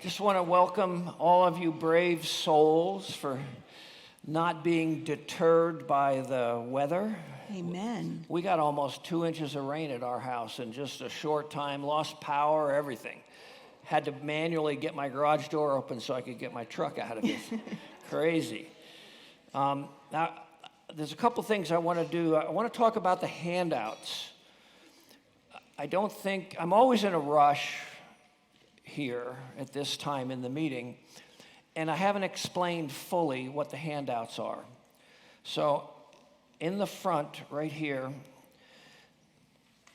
Just want to welcome all of you brave souls for not being deterred by the weather. Amen. We got almost 2 inches of rain at our house in just a short time, lost power, everything. Had to manually get my garage door open so I could get my truck out of it. Crazy. Now, there's a couple things I want to do. I want to talk about the handouts. I'm always in a rush here at this time in the meeting, and I haven't explained fully what the handouts are. So in the front right here,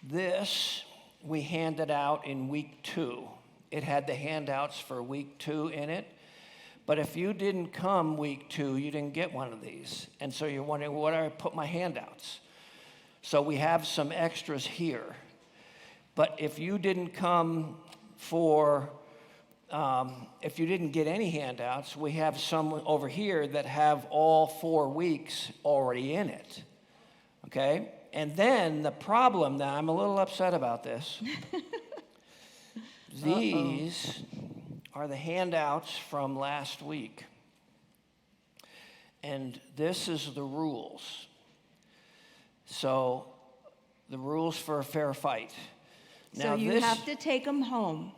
this we handed out in week 2. It had the handouts for week 2 in it. But if you didn't come week 2, you didn't get one of these. And so you're wondering, where do I put my handouts? So we have some extras here. But if you didn't come if you didn't get any handouts, we have some over here that have all 4 weeks already in it. Okay? And then the problem, now I'm a little upset about this. These are the handouts from last week. And this is the rules. So, the rules for a fair fight. Now, so you have to take them home.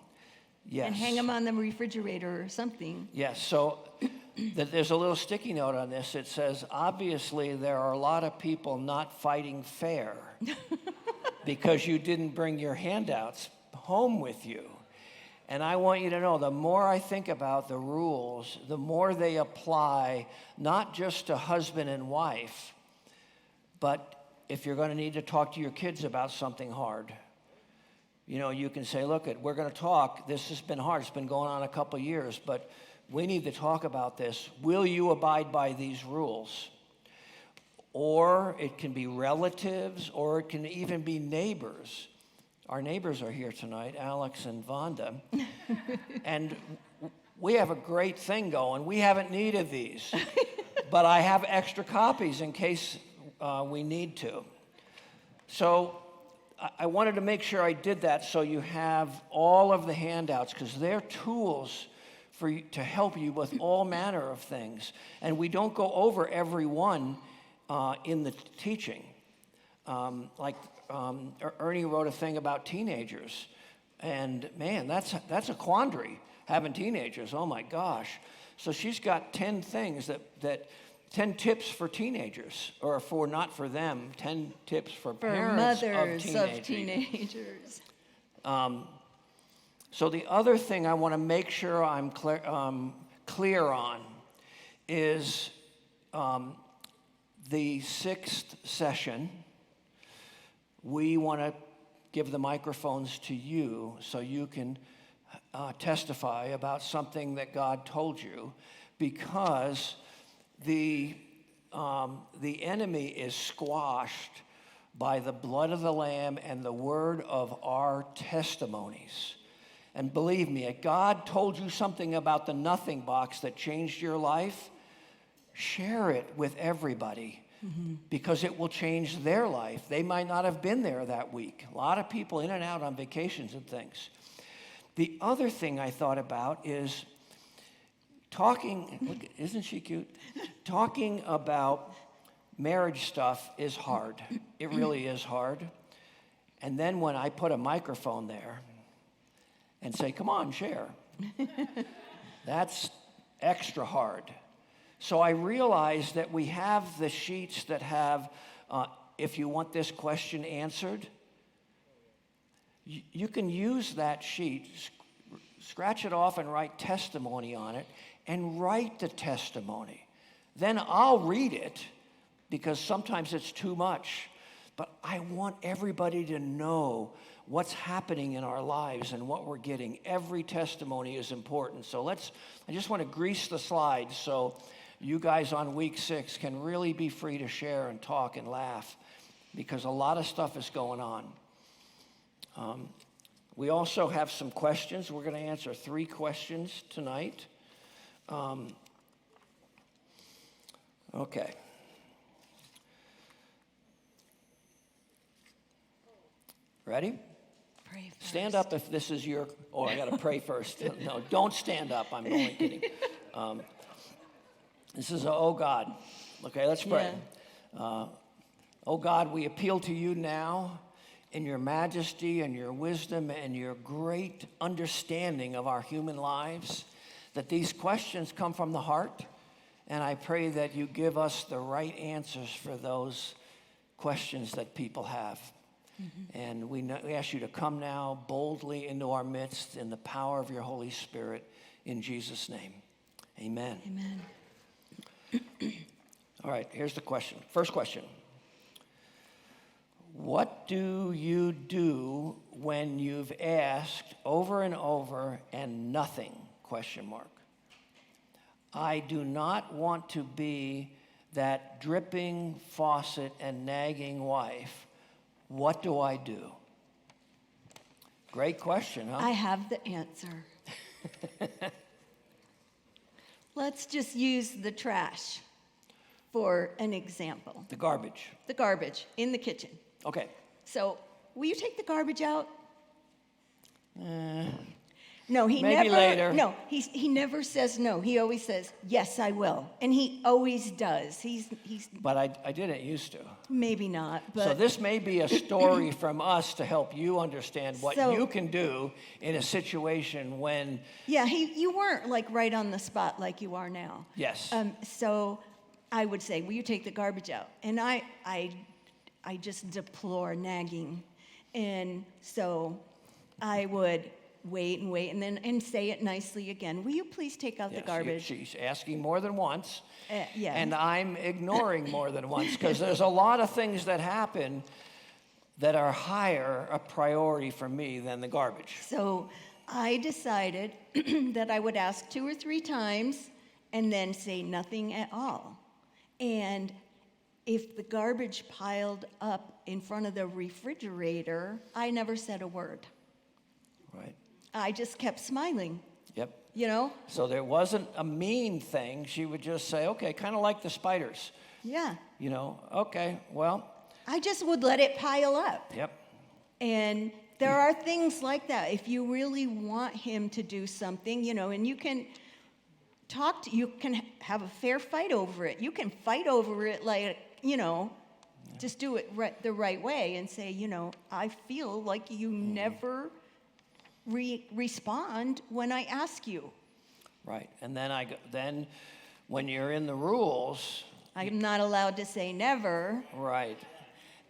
Yes. And hang them on the refrigerator or something. Yes, so there's a little sticky note on this. It says, obviously, there are a lot of people not fighting fair because you didn't bring your handouts home with you. And I want you to know, the more I think about the rules, the more they apply not just to husband and wife, but if you're going to need to talk to your kids about something hard. You know, you can say, look, we're going to talk. This has been hard. It's been going on a couple of years, but we need to talk about this. Will you abide by these rules? Or it can be relatives, or it can even be neighbors. Our neighbors are here tonight, Alex and Vonda. And we have a great thing going. We haven't needed these, but I have extra copies in case we need to. So I wanted to make sure I did that so you have all of the handouts, because they're tools for you, to help you with all manner of things. And we don't go over every one in the teaching. Ernie wrote a thing about teenagers. And man, that's a quandary, having teenagers. Oh my gosh. So she's got 10 things that 10 tips for teenagers, or for not for them, 10 tips for parents mothers of teenagers. So the other thing I want to make sure I'm clear on is the 6th session. We want to give the microphones to you so you can testify about something that God told you, because the enemy is squashed by the blood of the Lamb and the word of our testimonies. And believe me, if God told you something about the nothing box that changed your life, share it with everybody, because it will change their life. They might not have been there that week. A lot of people in and out on vacations and things. The other thing I thought about is look, isn't she cute? Talking about marriage stuff is hard. It really is hard. And then when I put a microphone there and say, come on, share, that's extra hard. So I realized that we have the sheets that have, if you want this question answered, you can use that sheet, scratch it off and write testimony on it, and write the testimony. Then I'll read it, because sometimes it's too much. But I want everybody to know what's happening in our lives and what we're getting. Every testimony is important. So I just want to grease the slides so you guys on week 6 can really be free to share and talk and laugh, because a lot of stuff is going on. We also have some questions. We're going to answer 3 questions tonight. Okay. Ready? Pray Stand up if this is your, oh, I got to pray first. No, don't stand up. I'm only kidding. This is, oh God. Okay, let's pray. Oh God, we appeal to you now in your majesty and your wisdom and your great understanding of our human lives, that these questions come from the heart. And I pray that you give us the right answers for those questions that people have. And we ask you to come now boldly into our midst in the power of your Holy Spirit. In Jesus' name, amen. Amen. All right, here's the question. First question. What do you do when you've asked over and over and nothing? ? I do not want to be that dripping faucet and nagging wife. What do I do? Great question, huh? I have the answer. Let's just use the trash for an example. The garbage. The garbage in the kitchen. Okay. So, will you take the garbage out? No, he maybe never. later. No, he never says no. He always says yes, I will, and he always does. He's. But I didn't used to. Maybe not, but. So this may be a story from us to help you understand what So- you can do in a situation when. Yeah, you weren't like right on the spot like you are now. Yes. So I would say, will you take the garbage out? And I just deplore nagging, and so I would wait and then say it nicely again. Will you please take out the Yes, garbage? She's asking more than once. Yeah. And I'm ignoring more than once because there's a lot of things that happen that are higher a priority for me than the garbage. So I decided that I would ask 2 or 3 times and then say nothing at all. And if the garbage piled up in front of the refrigerator, I never said a word. Right. I just kept smiling, Yep. you know? So there wasn't a mean thing. She would just say, okay, kind of like the spiders. Yeah. You know, okay, well, I just would let it pile up. yep. And there are things like that. If you really want him to do something, you know, and you can you can have a fair fight over it. You can fight over it like, you know, just do it the right way and say, you know, I feel like you never respond when I ask you. Right. And then when you're in the rules, I'm not allowed to say never, right.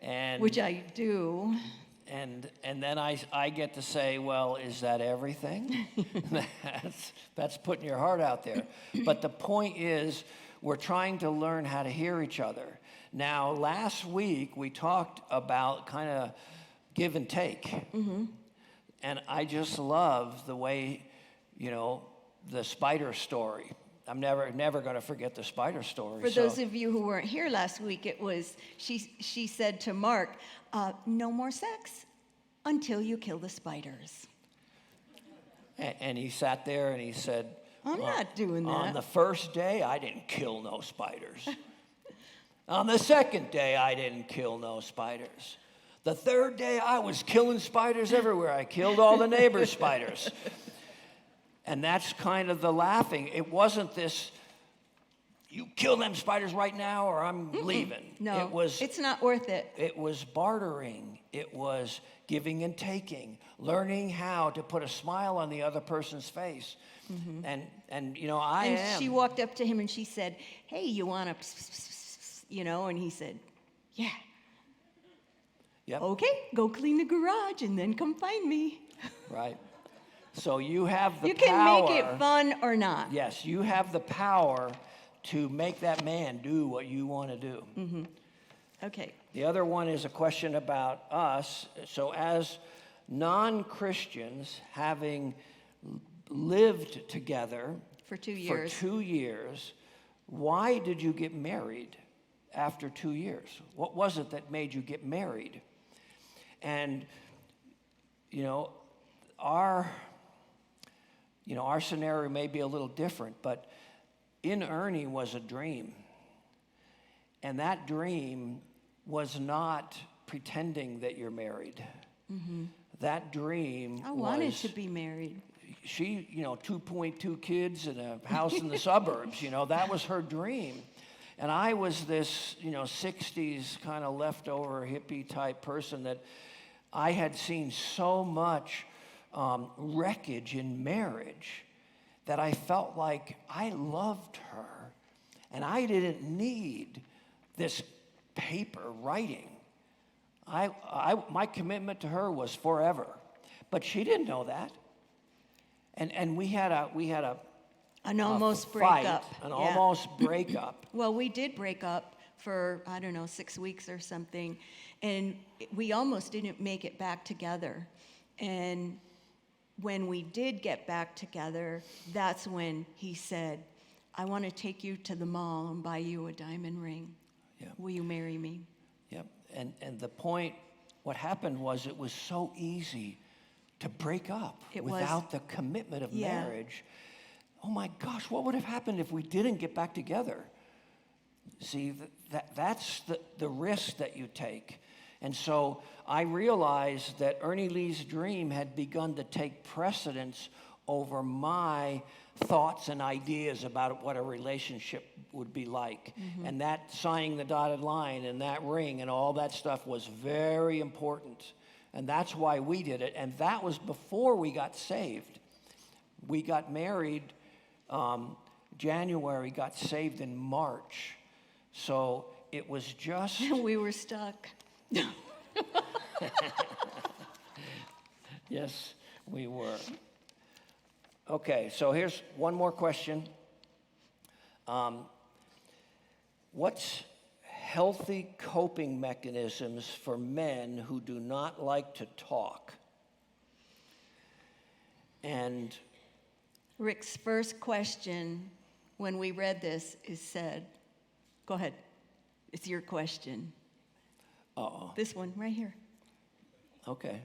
And which I do. And then I get to say, well, is that everything? that's putting your heart out there. But the point is, we're trying to learn how to hear each other. Now, last week, we talked about kind of give and take. Mm-hmm. And I just love the way, you know, the spider story. I'm never going to forget the spider story. For those of you who weren't here last week, it was, she said to Mark, no more sex until you kill the spiders. And he sat there and he said, I'm not doing that. On the first day, I didn't kill no spiders. On the second day, I didn't kill no spiders. The third day, I was killing spiders everywhere. I killed all the neighbors' spiders. And that's kind of the laughing. It wasn't this, you kill them spiders right now or I'm leaving. No, it's not worth it. It was bartering. It was giving and taking, learning how to put a smile on the other person's face. Mm-hmm. And you know, She walked up to him and she said, hey, you want to, you know, and he said, yeah. Yep. Okay, go clean the garage and then come find me. Right. So you have the power. You can make it fun or not. Yes, you have the power to make that man do what you want to do. Mm-hmm. Okay. The other one is a question about us. So as non-Christians, having lived together for 2 years, why did you get married after 2 years? What was it that made you get married? And, you know, our scenario may be a little different, but in Ernie was a dream. And that dream was not pretending that you're married. Mm-hmm. that dream I wanted was, to be married. she, 2.2 kids and a house in the suburbs, that was her dream. And I was this, 60s kind of leftover hippie type person that I had seen so much wreckage in marriage that I felt like I loved her and I didn't need this paper writing. My commitment to her was forever, but she didn't know that. And we had An almost fight, breakup. an Yeah. almost breakup. Well, we did break up for, 6 weeks or something, and we almost didn't make it back together. And when we did get back together, that's when he said, I want to take you to the mall and buy you a diamond ring. Yeah. Will you marry me? Yep. And the point, what happened was it was so easy to break up It was. without the commitment of Yeah. marriage. Oh my gosh, what would have happened if we didn't get back together? See, that's the risk that you take. And so I realized that Ernie Lee's dream had begun to take precedence over my thoughts and ideas about what a relationship would be like. Mm-hmm. And that signing the dotted line and that ring and all that stuff was very important. And that's why we did it. And that was before we got saved. We got married January, got saved in March. So it was just... We were stuck. Yes, we were. Okay, so here's one more question. What's healthy coping mechanisms for men who do not like to talk? And Rick's first question when we read this is said, go ahead, it's your question. uh-oh, This one right here. okay.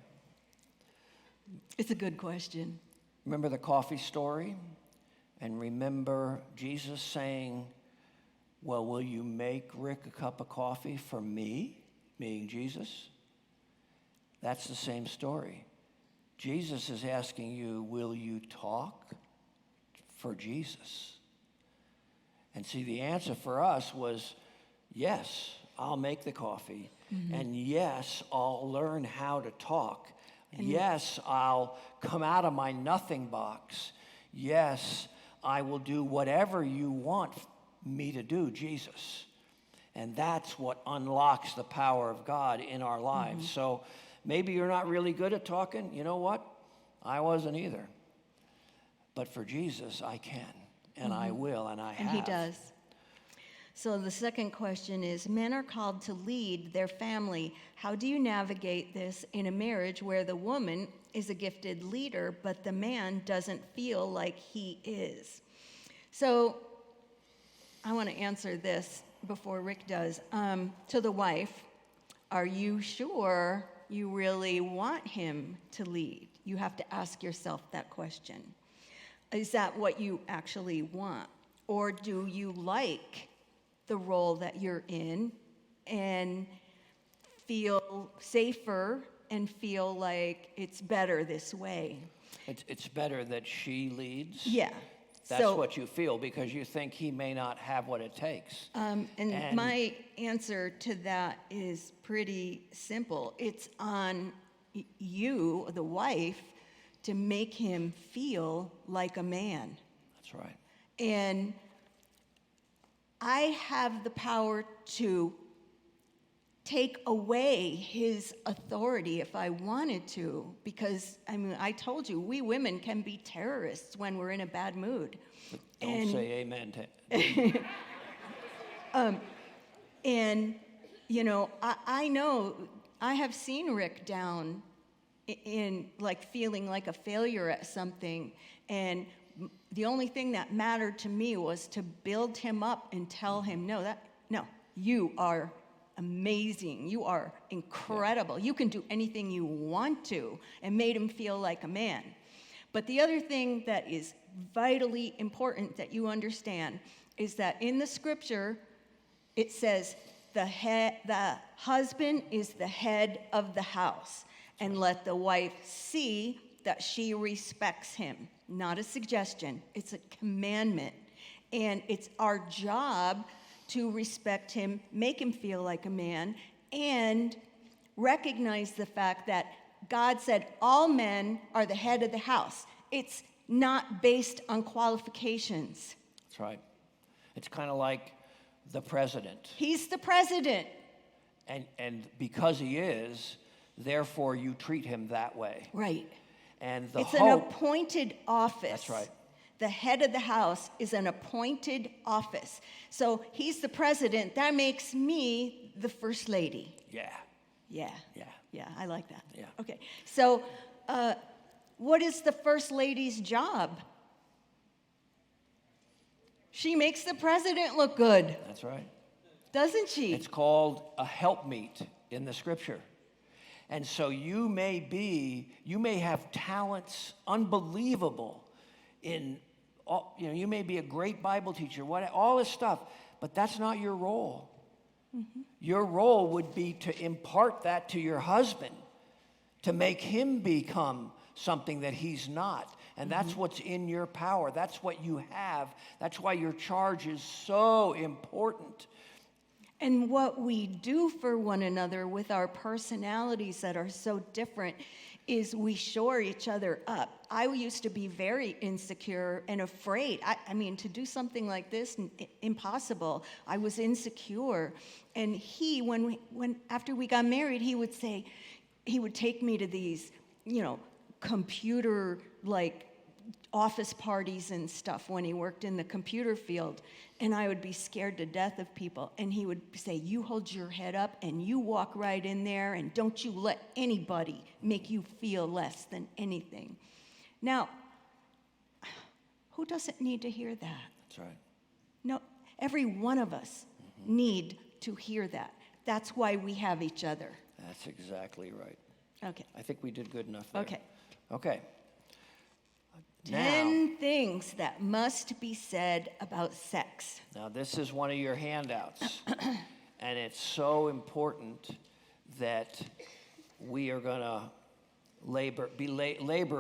It's a good question. Remember the coffee story? And remember Jesus saying, well, will you make Rick a cup of coffee for me, meaning Jesus? That's the same story. Jesus is asking you, will you talk for Jesus? And see, the answer for us was, yes, I'll make the coffee. Mm-hmm. And yes, I'll learn how to talk. And yes, I'll come out of my nothing box. Yes, I will do whatever you want me to do, Jesus. And that's what unlocks the power of God in our lives. Mm-hmm. So maybe you're not really good at talking. You know what? I wasn't either. But for Jesus, I can, and I will, and I have. And he does. So the second question is, men are called to lead their family. How do you navigate this in a marriage where the woman is a gifted leader, but the man doesn't feel like he is? So I want to answer this before Rick does. To the wife, are you sure you really want him to lead? You have to ask yourself that question. Is that what you actually want? Or do you like the role that you're in and feel safer and feel like it's better this way? It's better that she leads? Yeah. That's what you feel because you think he may not have what it takes. And my answer to that is pretty simple. It's on you, the wife, to make him feel like a man. That's right. And I have the power to take away his authority if I wanted to, because, I told you, we women can be terrorists when we're in a bad mood. Don't say amen to And, I know, I have seen Rick down in like feeling like a failure at something, and the only thing that mattered to me was to build him up and tell him, no, you are amazing. You are incredible. You can do anything you want to, and made him feel like a man. But the other thing that is vitally important that you understand is that in the scripture, it says the husband is the head of the house. and let the wife see that she respects him. Not a suggestion, it's a commandment. And it's our job to respect him, make him feel like a man, and recognize the fact that God said all men are the head of the house. It's not based on qualifications. That's right. It's kind of like the president. He's the president. And because he is, therefore you treat him that way. Right. And the It's an hope, appointed office. That's right. The head of the house is an appointed office. So he's the president. That makes me the first lady. yeah, Yeah. yeah. Yeah, I like that. Yeah. Okay. So what is the first lady's job? She makes the president look good, That's right. doesn't she? It's called a helpmeet in the scripture. And so you may have talents unbelievable in, you may be a great Bible teacher, all this stuff, but that's not your role. Mm-hmm. Your role would be to impart that to your husband, to make him become something that he's not. And that's what's in your power. That's what you have. That's why your charge is so important. And what we do for one another with our personalities that are so different is we shore each other up. I used to be very insecure and afraid. I mean, to do something like this, impossible. I was insecure. And when after we got married, he would take me to these, computer office parties and stuff when he worked in the computer field, and I would be scared to death of people, and he would say, you hold your head up and you walk right in there, and don't you let anybody make you feel less than anything. Now, who doesn't need to hear that? That's right. No, every one of us need to hear that. That's why we have each other. That's exactly right. Okay. I think we did good enough there. Okay. Okay. 10 things that must be said about sex. Now, this is one of your handouts, and it's so important that we are going to labor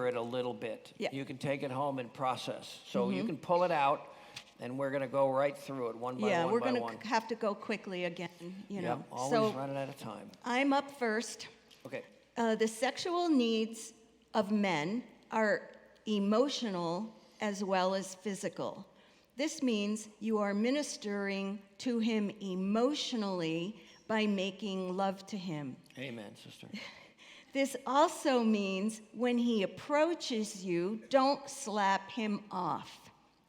it a little bit. Yeah. You can take it home and process. So you can pull it out, and we're going to go right through it one by one Yeah, we're by going one. to have to go quickly again, Yep, always So running out of time. I'm up first. Okay. The sexual needs of men are emotional as well as physical. This means you are ministering to him emotionally by making love to him. Amen, sister. This also means when he approaches you, don't slap him off.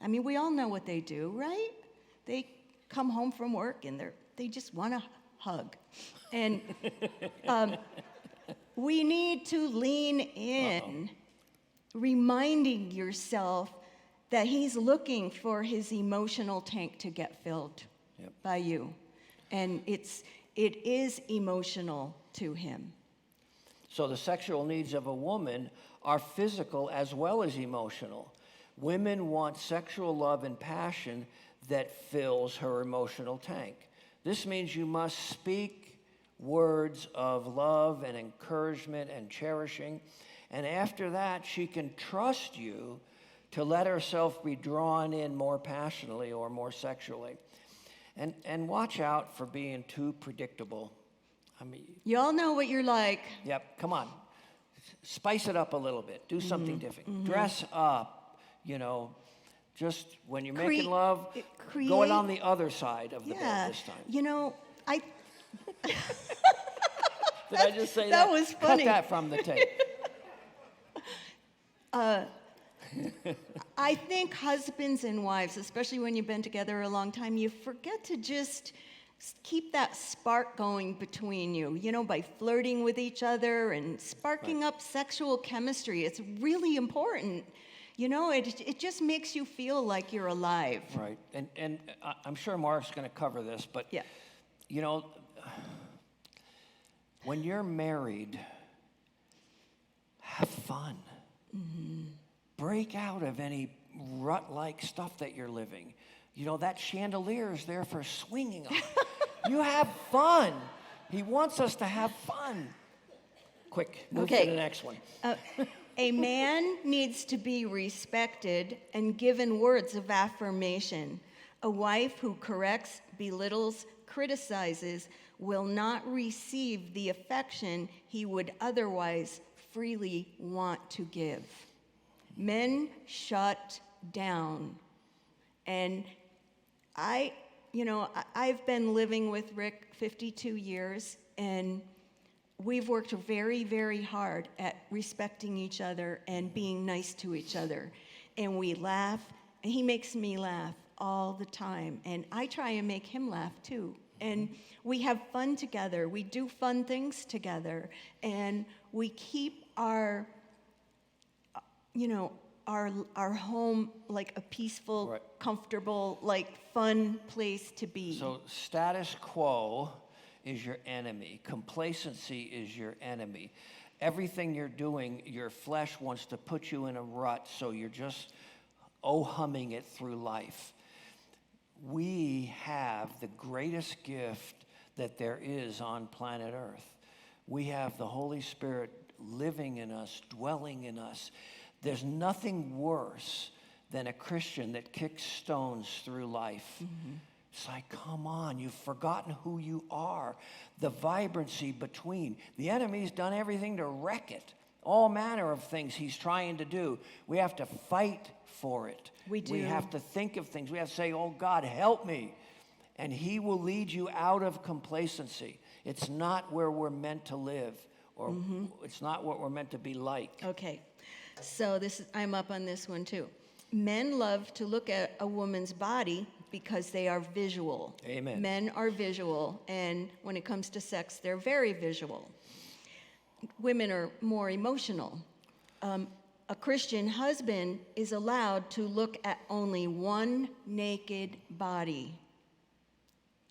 I mean, we all know what they do, right? They come home from work and they just want to hug. And we need to lean in, reminding yourself that he's looking for his emotional tank to get filled by you. And it is emotional to him. So the sexual needs of a woman are physical as well as emotional. Women want sexual love and passion that fills her emotional tank. This means you must speak words of love and encouragement and cherishing. And after that, she can trust you to let herself be drawn in more passionately or more sexually. And watch out for being too predictable. I mean, You all know what you're like. yep, come on. Spice it up a little bit. Do something different. Dress up, just when you're making love, go it on the other side of the bed this time. Did I just say that? That was funny. Cut that from the tape. I think husbands and wives, especially when you've been together a long time, you forget to just keep that spark going between you, by flirting with each other and sparking up sexual chemistry. It's really important. It just makes you feel like you're alive. Right. And I'm sure Mark's going to cover this, but, Yeah. when you're married, have fun. Break out of any rut-like stuff that you're living. That chandelier is there for swinging on. You have fun. He wants us to have fun. quick, move Okay. to the next one. A man needs to be respected and given words of affirmation. A wife who corrects, belittles, criticizes will not receive the affection he would otherwise freely want to give. Men shut down. And I've been living with Rick 52 years, and we've worked very, very hard at respecting each other and being nice to each other. And we laugh, and he makes me laugh all the time. And I try and make him laugh too. And we have fun together. We do fun things together. And we keep our home like a peaceful, Right. comfortable, like fun place to be. So status quo is your enemy. Complacency is your enemy. Everything you're doing, your flesh wants to put you in a rut, so you're just humming it through life. We have the greatest gift that there is on planet Earth. We have the Holy Spirit living in us, dwelling in us. There's nothing worse than a Christian that kicks stones through life. Mm-hmm. It's like, come on, you've forgotten who you are. The vibrancy between. The enemy's done everything to wreck it. All manner of things he's trying to do. We have to fight for it. We do. We have to think of things. We have to say, oh, God, help me. And he will lead you out of complacency. It's not where we're meant to live, or it's not what we're meant to be like. Okay, so I'm up on this one too. Men love to look at a woman's body because they are visual. Amen. Men are visual, and when it comes to sex, they're very visual. Women are more emotional. A Christian husband is allowed to look at only one naked body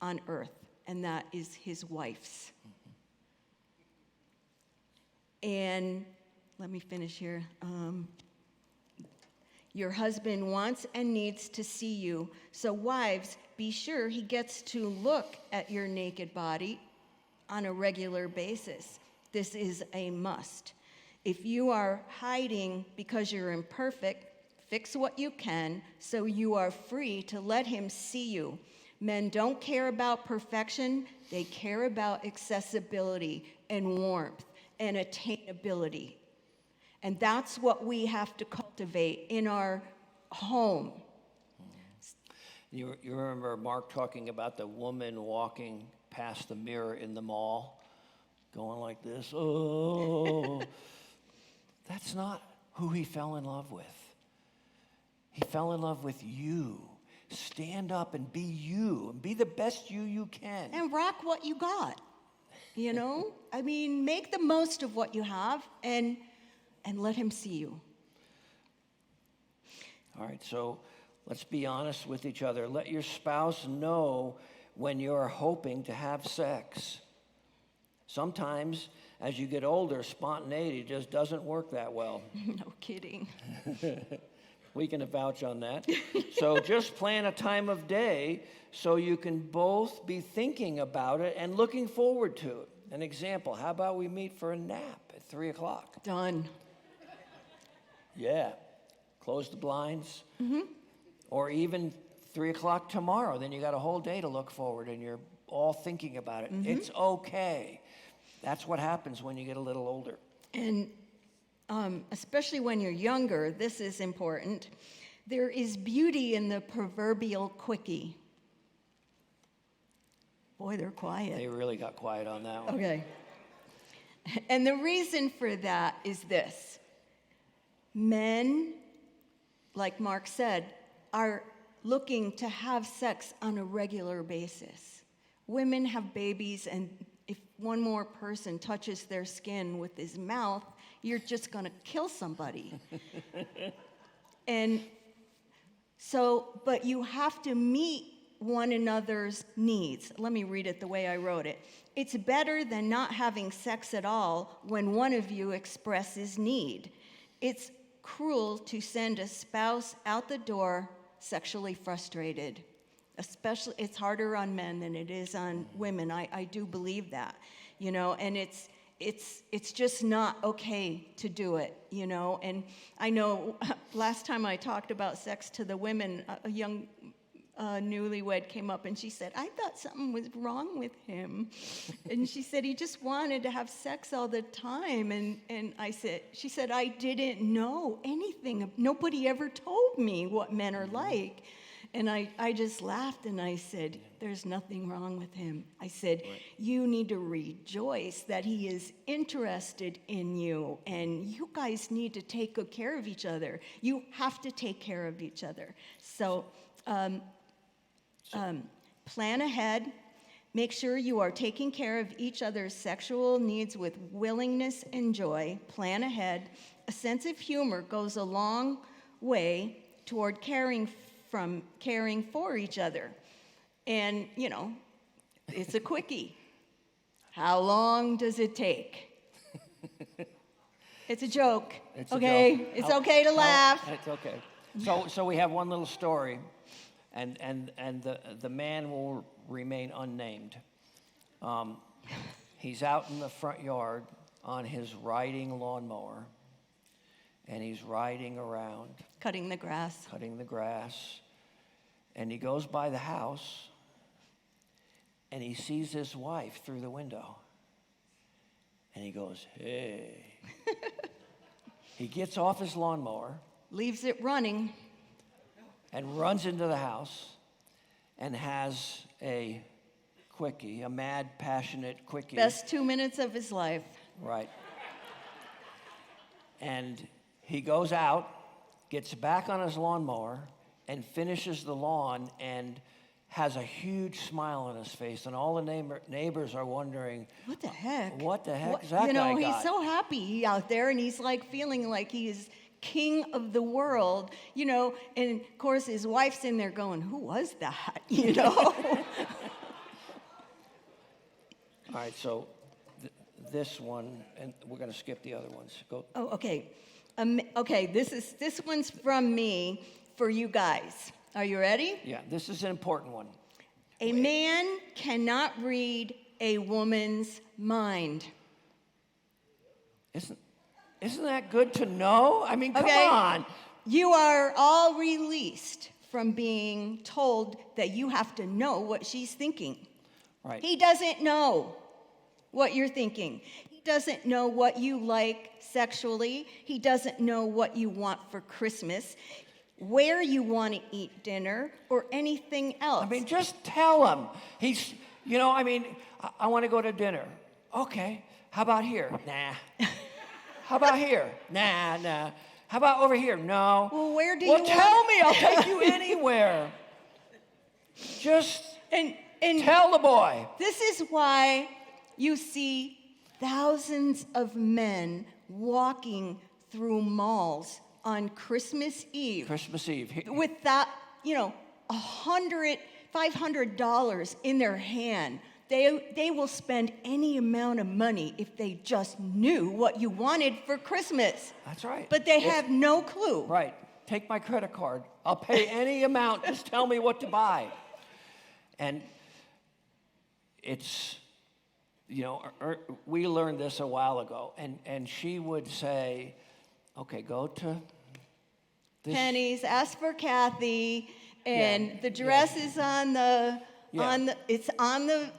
on earth, and that is his wife's. And let me finish here. Your husband wants and needs to see you. So wives, be sure he gets to look at your naked body on a regular basis. This is a must. If you are hiding because you're imperfect, fix what you can so you are free to let him see you. Men don't care about perfection. They care about accessibility and warmth and attainability. And that's what we have to cultivate in our home. You remember Mark talking about the woman walking past the mirror in the mall, going like this, oh. That's not who he fell in love with. He fell in love with you. Stand up and be you, and be the best you can. And rock what you got, I mean, make the most of what you have and let him see you. All right, so let's be honest with each other. Let your spouse know when you're hoping to have sex. Sometimes, as you get older, spontaneity just doesn't work that well. No kidding. We can vouch on that. So just plan a time of day so you can both be thinking about it and looking forward to it. An example, how about we meet for a nap at 3 o'clock? Done. Yeah. Close the blinds. Mm-hmm. Or even 3 o'clock tomorrow. Then you got a whole day to look forward and you're all thinking about it. Mm-hmm. It's okay. That's what happens when you get a little older. And especially when you're younger, this is important. There is beauty in the proverbial quickie. Boy, they're quiet. They really got quiet on that one. Okay. And the reason for that is this. Men, like Mark said, are looking to have sex on a regular basis. Women have babies, and if one more person touches their skin with his mouth, you're just going to kill somebody. And so, but you have to meet one another's needs. Let me read it the way I wrote it. It's better than not having sex at all when one of you expresses need. It's cruel to send a spouse out the door sexually frustrated. Especially, it's harder on men than it is on women. I do believe that, and it's just not okay to do it, you know. And I know last time I talked about sex to the women, a young newlywed came up and she said, I thought something was wrong with him. And she said, he just wanted to have sex all the time. And she said, I didn't know anything. Nobody ever told me what men are like. And I just laughed and I said, there's nothing wrong with him. I said, you need to rejoice that he is interested in you, and you guys need to take good care of each other. You have to take care of each other. So plan ahead. Make sure you are taking care of each other's sexual needs with willingness and joy. Plan ahead. A sense of humor goes a long way toward caring for each other. And, you know, it's a quickie. How long does it take? It's a joke. It's a okay? joke. It's okay to laugh. It's okay. So we have one little story, and the man will remain unnamed. He's out in the front yard on his riding lawnmower, and he's riding around. Cutting the grass. And he goes by the house, and he sees his wife through the window. And he goes, hey. He gets off his lawnmower. Leaves it running. And runs into the house and has a quickie, a mad, passionate quickie. Best 2 minutes of his life. Right. And he goes out, gets back on his lawnmower, and finishes the lawn and has a huge smile on his face. And all the neighbors are wondering, what the heck? What the heck is that guy got? You know, he's so happy out there, and he's like feeling like he is king of the world, you know. And of course, his wife's in there going, who was that? You know? All right, so this one, and we're going to skip the other ones. Go. Oh, okay. Okay, this one's from me for you guys. Are you ready? Yeah, this is an important one. A man cannot read a woman's mind. Isn't that good to know? I mean, come on. You are all released from being told that you have to know what she's thinking. Right. He doesn't know what you're thinking. He doesn't know what you like sexually. He doesn't know what you want for Christmas, where you want to eat dinner, or anything else. I mean, just tell him. He's, you know, I mean, I want to go to dinner. Okay. How about here? Nah. How about here? Nah. How about over here? No. Well, where do you want? Tell me. I'll take you anywhere. Just and tell the boy. This is why you see thousands of men walking through malls on Christmas Eve. With that, you know, $500 in their hand. They will spend any amount of money if they just knew what you wanted for Christmas. That's right. But they have no clue. Right. Take my credit card. I'll pay any amount. Just tell me what to buy. And it's, you know, we learned this a while ago. And she would say, okay, go to this. Penny's, ask for Kathy, and the dress is on the... Yeah. It's on the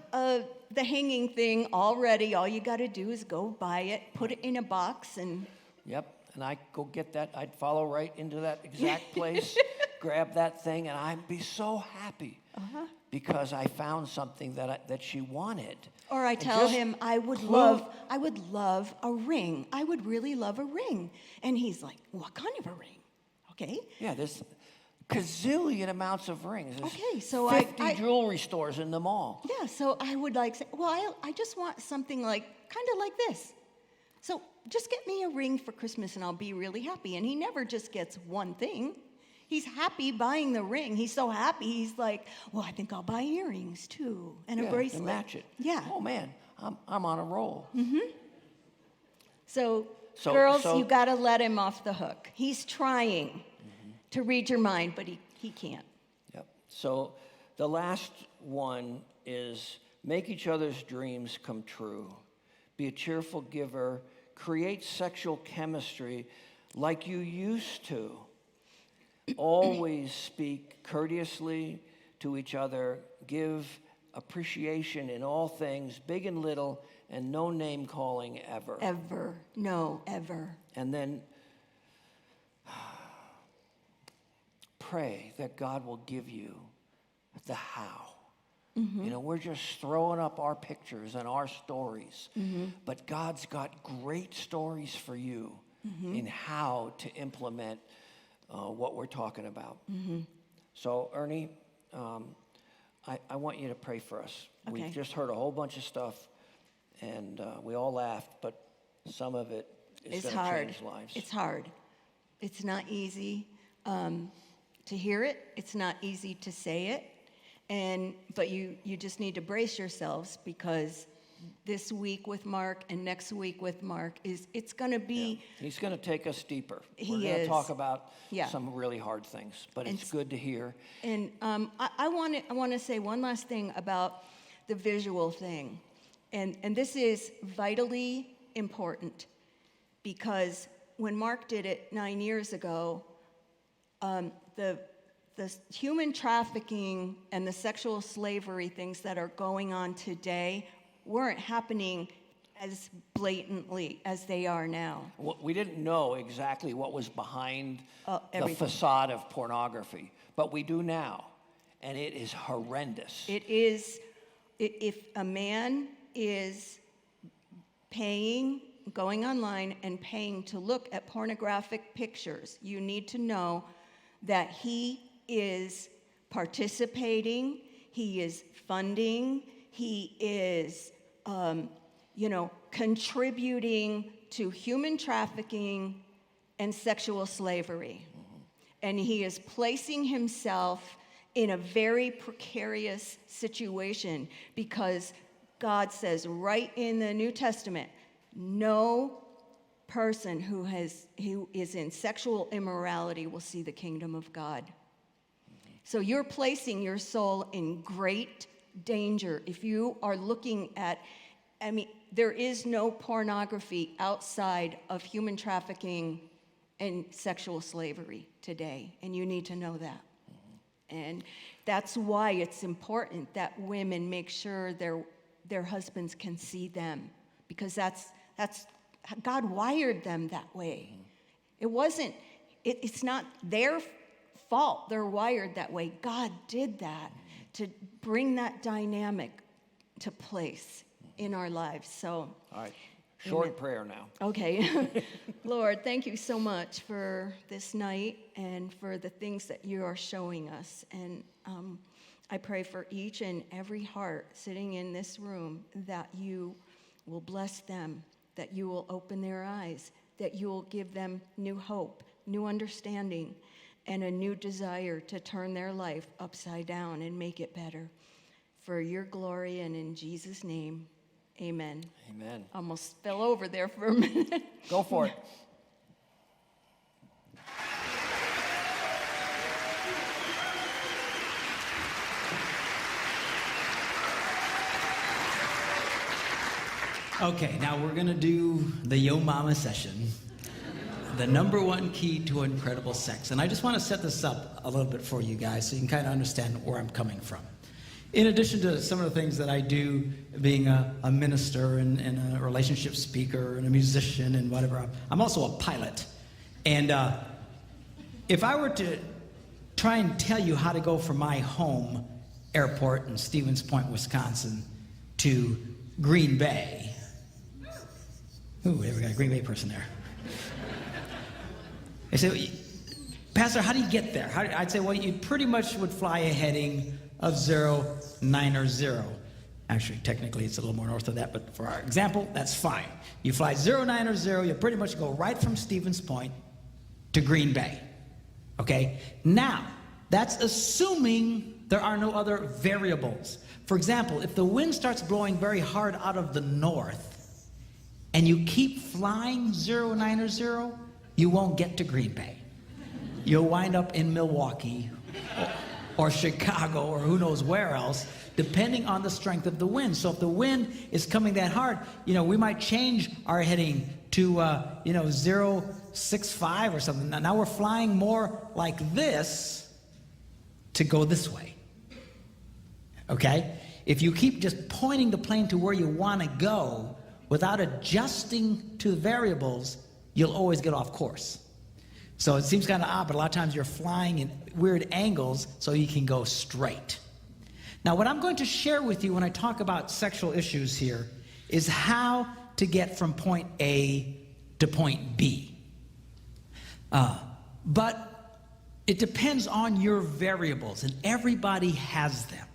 hanging thing already. All you got to do is go buy it, put it in a box, and... Yep, and I go get that. I'd follow right into that exact place, grab that thing, and I'd be so happy because I found something that she wanted. Or I tell him, I would love a ring. I would really love a ring. And he's like, what kind of a ring? Okay. Yeah, there's gazillion amounts of rings. There's okay, so 50 jewelry stores in the mall. Yeah, so I would like say, well, I just want something like, kind of like this. So just get me a ring for Christmas and I'll be really happy. And he never just gets one thing. He's happy buying the ring. He's so happy. He's like, well, I think I'll buy earrings too and a bracelet. To match it. Yeah. Oh man, I'm on a roll. Mm-hmm. So girls, you got to let him off the hook. He's trying to read your mind, but he can't. Yep. So the last one is make each other's dreams come true. be a cheerful giver, create sexual chemistry like you used to. Always speak courteously to each other, give appreciation in all things, big and little, and no name calling ever. Ever. No, ever. And then pray that God will give you the how. You know, we're just throwing up our pictures and our stories, but God's got great stories for you in how to implement what we're talking about. So, Ernie, I want you to pray for us. Okay. We've just heard a whole bunch of stuff, and we all laughed, but some of it is It's going to hard. change lives. It's hard. It's not easy to hear it. It's not easy to say it. But you just need to brace yourselves, because this week with Mark and next week with Mark it's going to be. Yeah. He's going to take us deeper. He We're going to is. talk about Yeah. some really hard things, but it's good to hear. And I want to say one last thing about the visual thing, and this is vitally important, because when Mark did it 9 years ago, the human trafficking and the sexual slavery things that are going on today weren't happening as blatantly as they are now. We didn't know exactly what was behind the everything. facade of pornography, but we do now, and it is horrendous. It is, if a man is going online and paying to look at pornographic pictures, you need to know that he is participating, he is funding, he is, contributing to human trafficking and sexual slavery. And he is placing himself in a very precarious situation, because God says right in the New Testament, no person who is in sexual immorality will see the kingdom of God. So you're placing your soul in great danger if you are looking at, there is no pornography outside of human trafficking and sexual slavery today, and you need to know that. And that's why it's important that women make sure their husbands can see them, because that's God wired them that way. It's not their fault they're wired that way. God did that to bring that dynamic to place in our lives. So, All right, short prayer now. okay. Lord, thank you so much for this night and for the things that you are showing us. And I pray for each and every heart sitting in this room that you will bless them, that you will open their eyes, that you will give them new hope, new understanding, and a new desire to turn their life upside down and make it better. For your glory and in Jesus' name, amen. Amen. Almost fell over there for a minute. Go for it. Okay, now we're going to do the Yo Mama session, the number one key to incredible sex. And I just want to set this up a little bit for you guys so you can kind of understand where I'm coming from. In addition to some of the things that I do, being a minister and a relationship speaker and a musician and whatever, I'm also a pilot. And if I were to try and tell you how to go from my home airport in Stevens Point, Wisconsin, to Green Bay. Ooh, we got a Green Bay person there. They say, Pastor, how do you get there? I'd say, well, you pretty much would fly a heading of 090. Actually, technically, it's a little more north of that, but for our example, that's fine. You fly 090, you pretty much go right from Stevens Point to Green Bay. Okay? Now, that's assuming there are no other variables. For example, if the wind starts blowing very hard out of the north, and you keep flying 090, you won't get to Green Bay. You'll wind up in Milwaukee or Chicago or who knows where else, depending on the strength of the wind. So if the wind is coming that hard, we might change our heading to 065 or something. Now we're flying more like this to go this way. Okay? If you keep just pointing the plane to where you want to go without adjusting to the variables, you'll always get off course. So it seems kind of odd, but a lot of times you're flying in weird angles so you can go straight. Now, what I'm going to share with you when I talk about sexual issues here is how to get from point A to point B. But it depends on your variables, and everybody has them.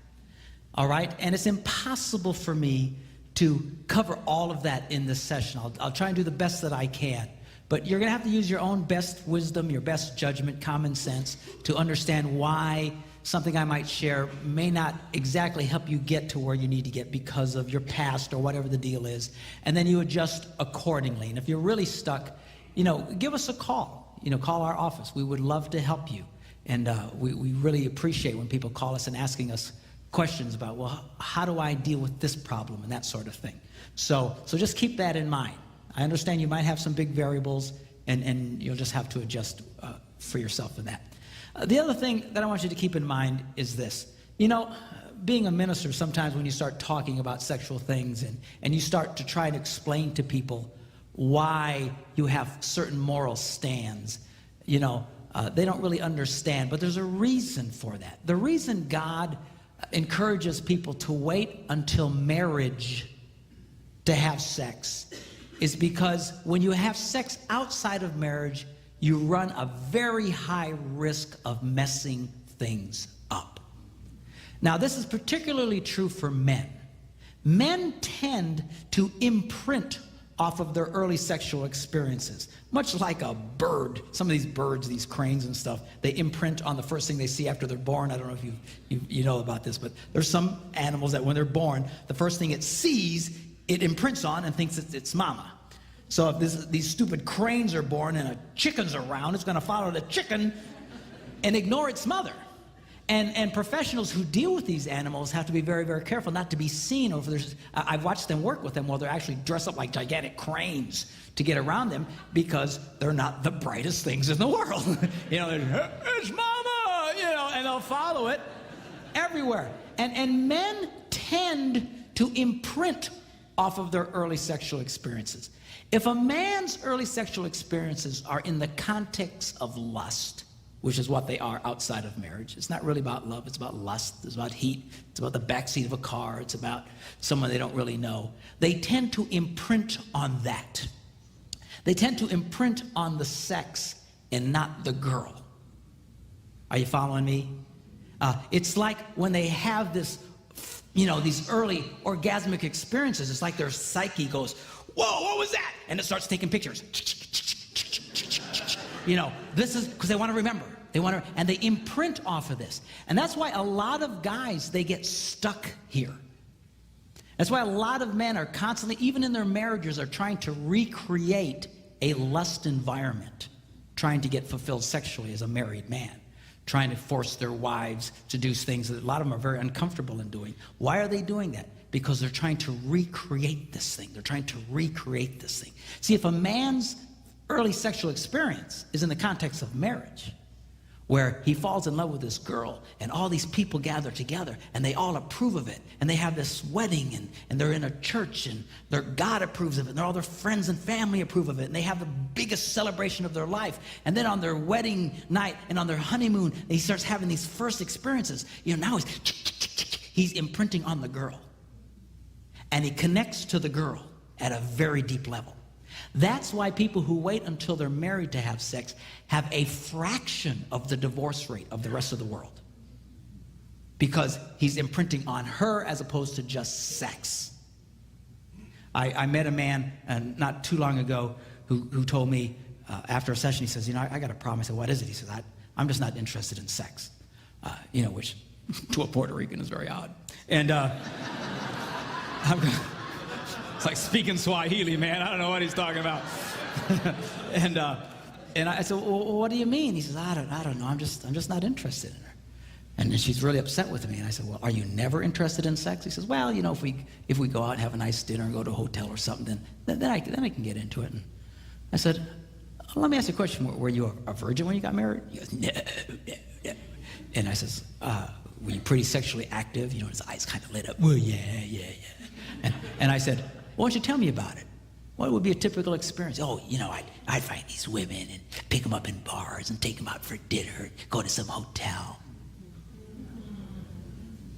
All right? And it's impossible for me to cover all of that in this session. I'll try and do the best that I can. But you're going to have to use your own best wisdom, your best judgment, common sense to understand why something I might share may not exactly help you get to where you need to get because of your past or whatever the deal is. And then you adjust accordingly. And if you're really stuck, give us a call. Call our office. We would love to help you. And we really appreciate when people call us and asking us questions about, well, how do I deal with this problem and that sort of thing. So just keep that in mind. I understand you might have some big variables, and you'll just have to adjust for yourself in that. The other thing that I want you to keep in mind is this. Being a minister, sometimes when you start talking about sexual things and you start to try to explain to people why you have certain moral stands, they don't really understand. But there's a reason for that. The reason God encourages people to wait until marriage to have sex is because when you have sex outside of marriage, you run a very high risk of messing things up. Now, this is particularly true for men. Men tend to imprint off of their early sexual experiences, much like a bird. Some of these birds, these cranes and stuff, they imprint on the first thing they see after they're born. I don't know if you know about this, but there's some animals that when they're born, the first thing it sees, it imprints on and thinks it's mama. So if these stupid cranes are born and a chicken's around, it's going to follow the chicken and ignore its mother. And professionals who deal with these animals have to be very, very careful not to be seen over there. I've watched them work with them while they're actually dressed up like gigantic cranes to get around them because they're not the brightest things in the world. It's mama, and they'll follow it everywhere. And men tend to imprint off of their early sexual experiences. If a man's early sexual experiences are in the context of lust, which is what they are outside of marriage, it's not really about love, it's about lust, it's about heat, it's about the backseat of a car, it's about someone they don't really know. They tend to imprint on that. They tend to imprint on the sex and not the girl. Are you following me? It's like when they have this, these early orgasmic experiences, it's like their psyche goes, whoa, what was that? And it starts taking pictures. This is because they want to remember. And they imprint off of this. And that's why a lot of guys, they get stuck here. That's why a lot of men are constantly, even in their marriages, are trying to recreate a lust environment, trying to get fulfilled sexually as a married man, trying to force their wives to do things that a lot of them are very uncomfortable in doing. Why are they doing that? Because they're trying to recreate this thing. They're trying to recreate this thing. See, if a man's early sexual experience is in the context of marriage, where he falls in love with this girl and all these people gather together and they all approve of it and they have this wedding and they're in a church and their God approves of it and all their friends and family approve of it and they have the biggest celebration of their life, and then on their wedding night and on their honeymoon he starts having these first experiences. Now he's imprinting on the girl and he connects to the girl at a very deep level. That's why people who wait until they're married to have sex have a fraction of the divorce rate of the rest of the world. Because he's imprinting on her as opposed to just sex. I met a man not too long ago who told me after a session, he says, I got a problem. I said, what is it? He says, I'm just not interested in sex. Which to a Puerto Rican is very odd. And it's like speaking Swahili, man. I don't know what he's talking about. and I said, well, what do you mean? He says, I don't know. I'm just not interested in her. And then she's really upset with me. And I said, well, are you never interested in sex? He says, well, you know, if we go out and have a nice dinner and go to a hotel or something, then I can get into it. And I said, let me ask you a question. Were you a virgin when you got married? He goes, no. And I says, were you pretty sexually active? You know, his eyes kind of lit up. Well, yeah. And I said, why don't you tell me about it? What would be a typical experience? Oh, you know, I'd find these women and pick them up in bars and take them out for dinner, go to some hotel.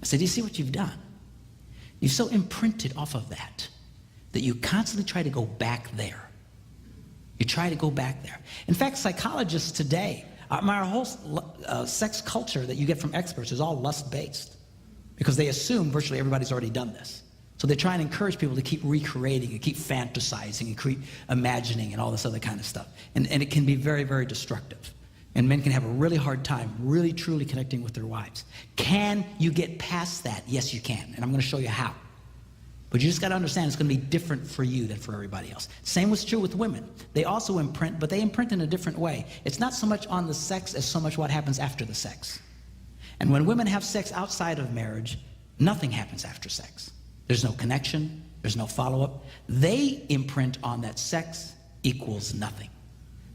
I said, do you see what you've done? You've so imprinted off of that you constantly try to go back there. You try to go back there. In fact, psychologists today, our whole sex culture that you get from experts is all lust-based because they assume virtually everybody's already done this. So they try and encourage people to keep recreating and keep fantasizing and keep imagining and all this other kind of stuff. And it can be very, very destructive. And men can have a really hard time really truly connecting with their wives. Can you get past that? Yes, you can. And I'm going to show you how. But you just got to understand it's going to be different for you than for everybody else. Same was true with women. They also imprint, but they imprint in a different way. It's not so much on the sex as so much what happens after the sex. And when women have sex outside of marriage, nothing happens after sex. There's no connection. There's no follow-up. They imprint on that sex equals nothing.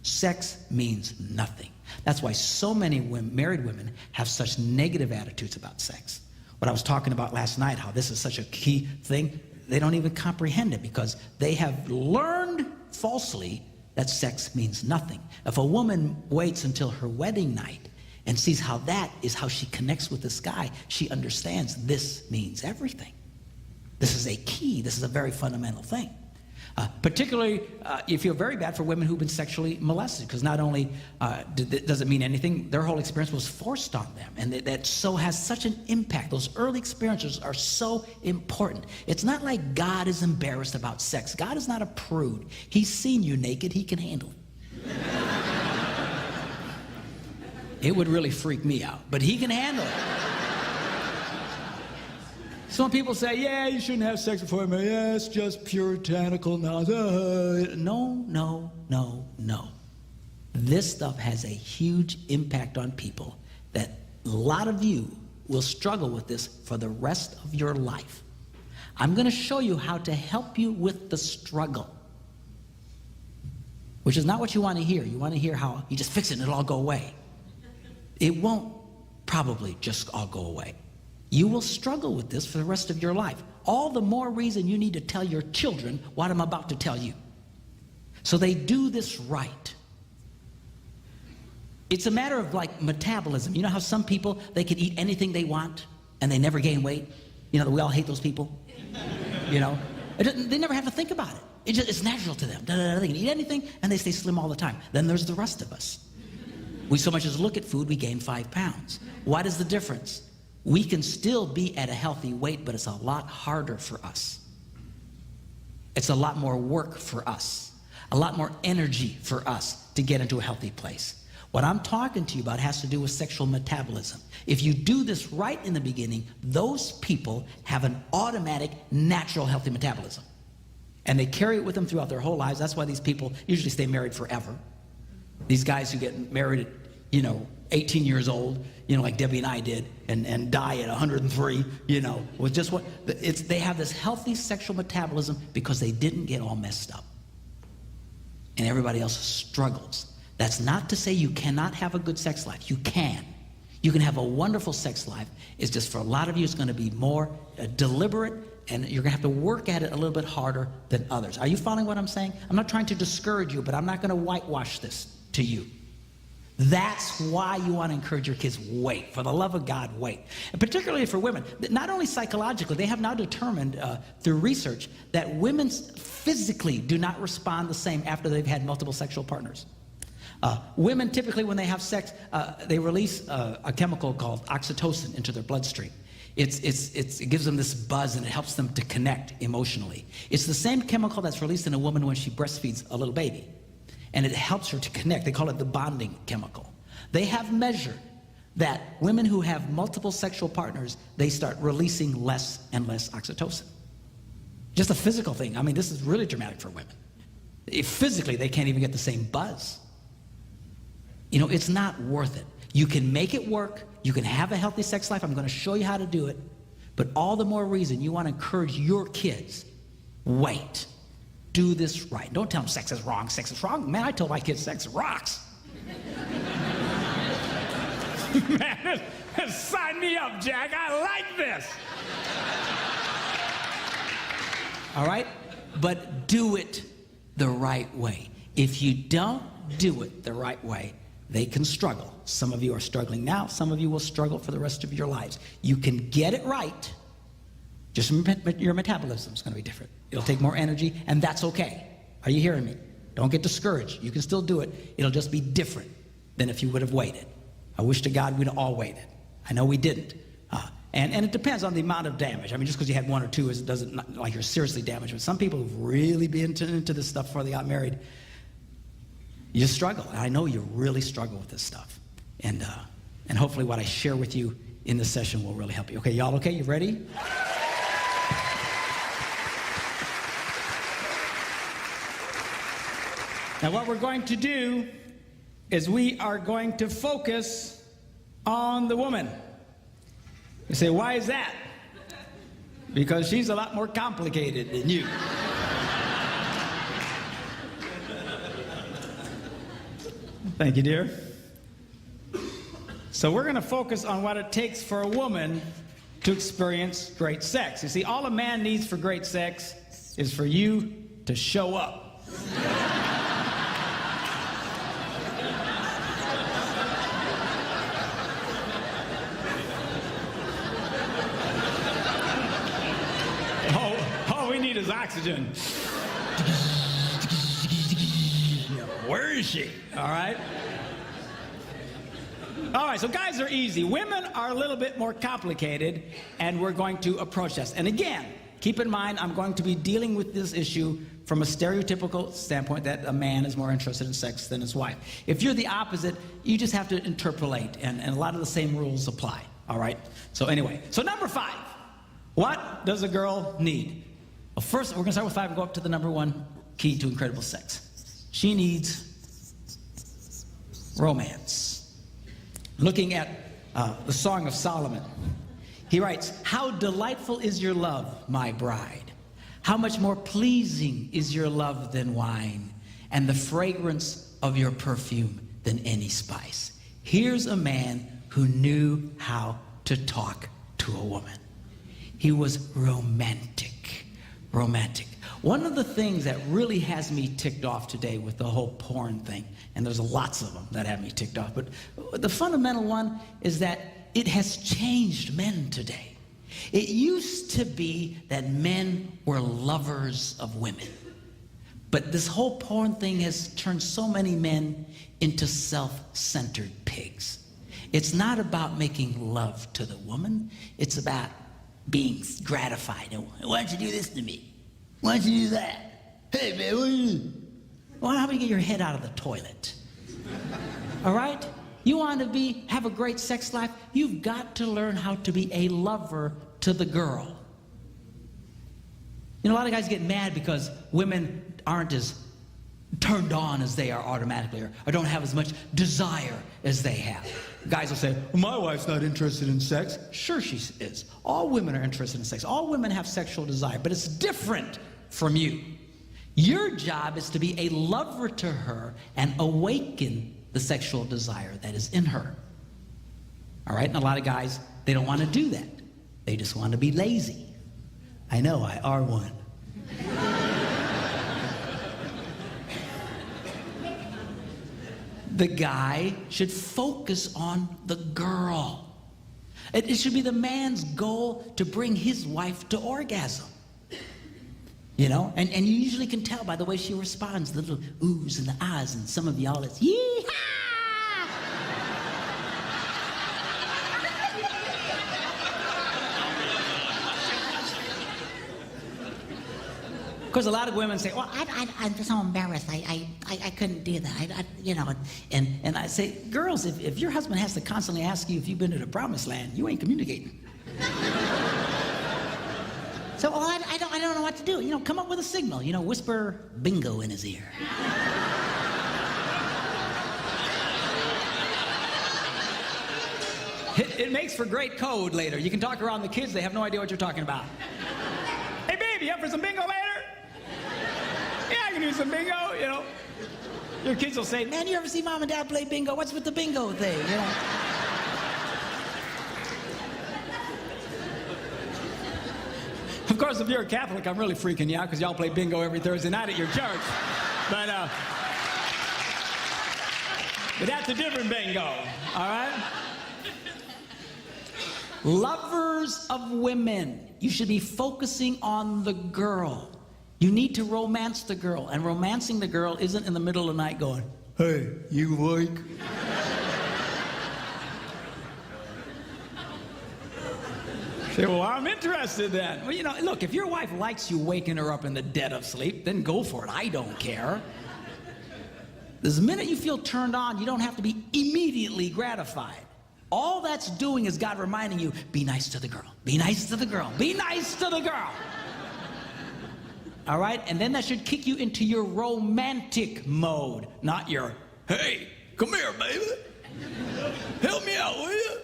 Sex means nothing. That's why so many married women have such negative attitudes about sex. What I was talking about last night, how this is such a key thing, they don't even comprehend it because they have learned falsely that sex means nothing. If a woman waits until her wedding night and sees how that is how she connects with this guy, she understands this means everything. This is a key. This is a very fundamental thing. Particularly, you feel very bad for women who've been sexually molested because not only does it mean anything, their whole experience was forced on them. And that so has such an impact. Those early experiences are so important. It's not like God is embarrassed about sex. God is not a prude. He's seen you naked. He can handle it. It would really freak me out, but he can handle it. Some people say, yeah, you shouldn't have sex before you marry. Yeah, it's just puritanical now. No. This stuff has a huge impact on people that a lot of you will struggle with this for the rest of your life. I'm going to show you how to help you with the struggle, which is not what you want to hear. You want to hear how you just fix it and it'll all go away. It won't probably just all go away. You will struggle with this for the rest of your life. All the more reason you need to tell your children what I'm about to tell you, so they do this right. It's a matter of like metabolism. You know how some people, they can eat anything they want and they never gain weight? You know, we all hate those people. You know, they never have to think about it. It's natural to them. They can eat anything and they stay slim all the time. Then there's the rest of us. We so much as look at food, we gain 5 pounds. What is the difference? We can still be at a healthy weight, but it's a lot harder for us. It's a lot more work for us, a lot more energy for us to get into a healthy place. What I'm talking to you about has to do with sexual metabolism. If you do this right in the beginning, those people have an automatic, natural, healthy metabolism. And they carry it with them throughout their whole lives. That's why these people usually stay married forever. These guys who get married at, 18 years old, like Debbie and I did, and die at 103, with just what, they have this healthy sexual metabolism because they didn't get all messed up. And everybody else struggles. That's not to say you cannot have a good sex life. You can. You can have a wonderful sex life. It's just for a lot of you, it's going to be more deliberate, and you're going to have to work at it a little bit harder than others. Are you following what I'm saying? I'm not trying to discourage you, but I'm not going to whitewash this to you. That's why you want to encourage your kids, wait. For the love of God, wait. And particularly for women, not only psychologically, they have now determined through research that women physically do not respond the same after they've had multiple sexual partners. Women typically, when they have sex, they release a chemical called oxytocin into their bloodstream. It gives them this buzz and it helps them to connect emotionally. It's the same chemical that's released in a woman when she breastfeeds a little baby. And it helps her to connect. They call it the bonding chemical. They have measured that women who have multiple sexual partners, they start releasing less and less oxytocin. Just a physical thing. I mean, this is really dramatic for women. Physically, they can't even get the same buzz. It's not worth it. You can make it work. You can have a healthy sex life. I'm going to show you how to do it. But all the more reason you want to encourage your kids, wait. Do this right. Don't tell them sex is wrong. Sex is wrong. Man, I told my kids sex rocks. Man, sign me up, Jack. I like this. All right? But do it the right way. If you don't do it the right way, they can struggle. Some of you are struggling now. Some of you will struggle for the rest of your lives. You can get it right. Just your metabolism is going to be different. It'll take more energy, and that's okay. Are you hearing me? Don't get discouraged. You can still do it. It'll just be different than if you would have waited. I wish to God we'd all waited. I know we didn't. And it depends on the amount of damage. I mean, just because you had one or two, it doesn't not like you're seriously damaged. But some people who've really been into this stuff before they got married, you struggle. And I know you really struggle with this stuff. And hopefully what I share with you in this session will really help you. Okay, y'all okay? You ready? Now what we're going to do is we are going to focus on the woman. You say, why is that? Because she's a lot more complicated than you. Thank you, dear. So we're going to focus on what it takes for a woman to experience great sex. You see, all a man needs for great sex is for you to show up. All we need is oxygen. Where is she? All right? All right, so guys are easy. Women are a little bit more complicated, and we're going to approach this. And again, keep in mind, I'm going to be dealing with this issue from a stereotypical standpoint that a man is more interested in sex than his wife. If you're the opposite, you just have to interpolate, and a lot of the same rules apply, all right? So anyway, so number 5, what does a girl need? Well, first, we're going to start with 5 and go up to the number 1 key to incredible sex. She needs romance. Looking at the Song of Solomon, he writes, "How delightful is your love, my bride. How much more pleasing is your love than wine, and the fragrance of your perfume than any spice." Here's a man who knew how to talk to a woman. He was romantic. Romantic. One of the things that really has me ticked off today with the whole porn thing, and there's lots of them that have me ticked off, but the fundamental one is that it has changed men today. It used to be that men were lovers of women, but this whole porn thing has turned so many men into self-centered pigs. It's not about making love to the woman, it's about being gratified. Why don't you do this to me? Why don't you do that? Hey, man, what do you do? Well, how about you get your head out of the toilet? All right? You want to have a great sex life? You've got to learn how to be a lover to the girl. You know, a lot of guys get mad because women aren't as turned on as they are automatically, or don't have as much desire as they have. Guys will say, well, my wife's not interested in sex. Sure she is. All women are interested in sex. All women have sexual desire, but it's different from you. Your job is to be a lover to her and awaken the sexual desire that is in her. All right? And a lot of guys, they don't want to do that. They just want to be lazy. I know, I are one. The guy should focus on the girl. It should be the man's goal to bring his wife to orgasm. You know, and you usually can tell by the way she responds, the little oohs and the ahs, and some of y'all it's yee-haw! Of course, a lot of women say, well, I'm so embarrassed. I couldn't do that. You know, and I say, girls, if your husband has to constantly ask you if you've been to the promised land, you ain't communicating. So, oh, I don't know what to do. You know, come up with a signal. You know, whisper bingo in his ear. It makes for great code later. You can talk around the kids, they have no idea what you're talking about. Hey, baby, you up for some bingo later? Yeah, I can do some bingo, you know. Your kids will say, man, you ever see mom and dad play bingo? What's with the bingo thing, you know? Of course, if you're a Catholic, I'm really freaking you out because y'all play bingo every Thursday night at your church. But that's a different bingo, all right? Lovers of women, you should be focusing on the girl. You need to romance the girl, and romancing the girl isn't in the middle of the night going, hey, you like? Say, well, I'm interested then. Well, you know, look, if your wife likes you waking her up in the dead of sleep, then go for it. I don't care. The minute you feel turned on, you don't have to be immediately gratified. All that's doing is God reminding you, be nice to the girl. Be nice to the girl. Be nice to the girl. All right? And then that should kick you into your romantic mode, not your, hey, come here, baby. Help me out, will you?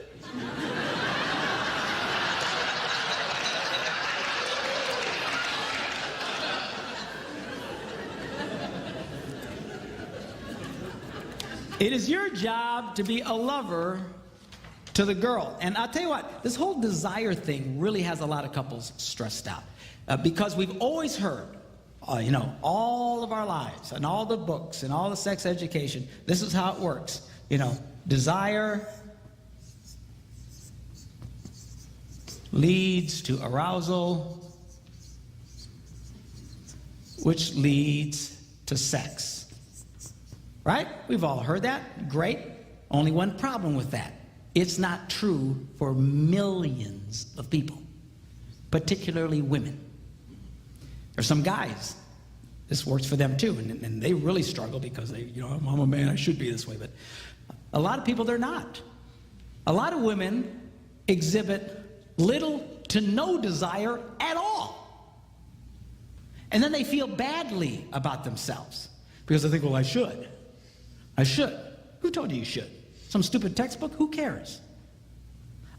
It is your job to be a lover to the girl. And I'll tell you what, this whole desire thing really has a lot of couples stressed out. Because we've always heard, you know, all of our lives and all the books and all the sex education, this is how it works. You know, desire leads to arousal, which leads to sex. Right? We've all heard that. Great. Only one problem with that. It's not true for millions of people, particularly women. There's some guys, this works for them too, and they really struggle because they, you know, I'm a man, I should be this way, but a lot of people, they're not. A lot of women exhibit little to no desire at all. And then they feel badly about themselves because they think, well, I should. I should. Who told you you should? Some stupid textbook? Who cares?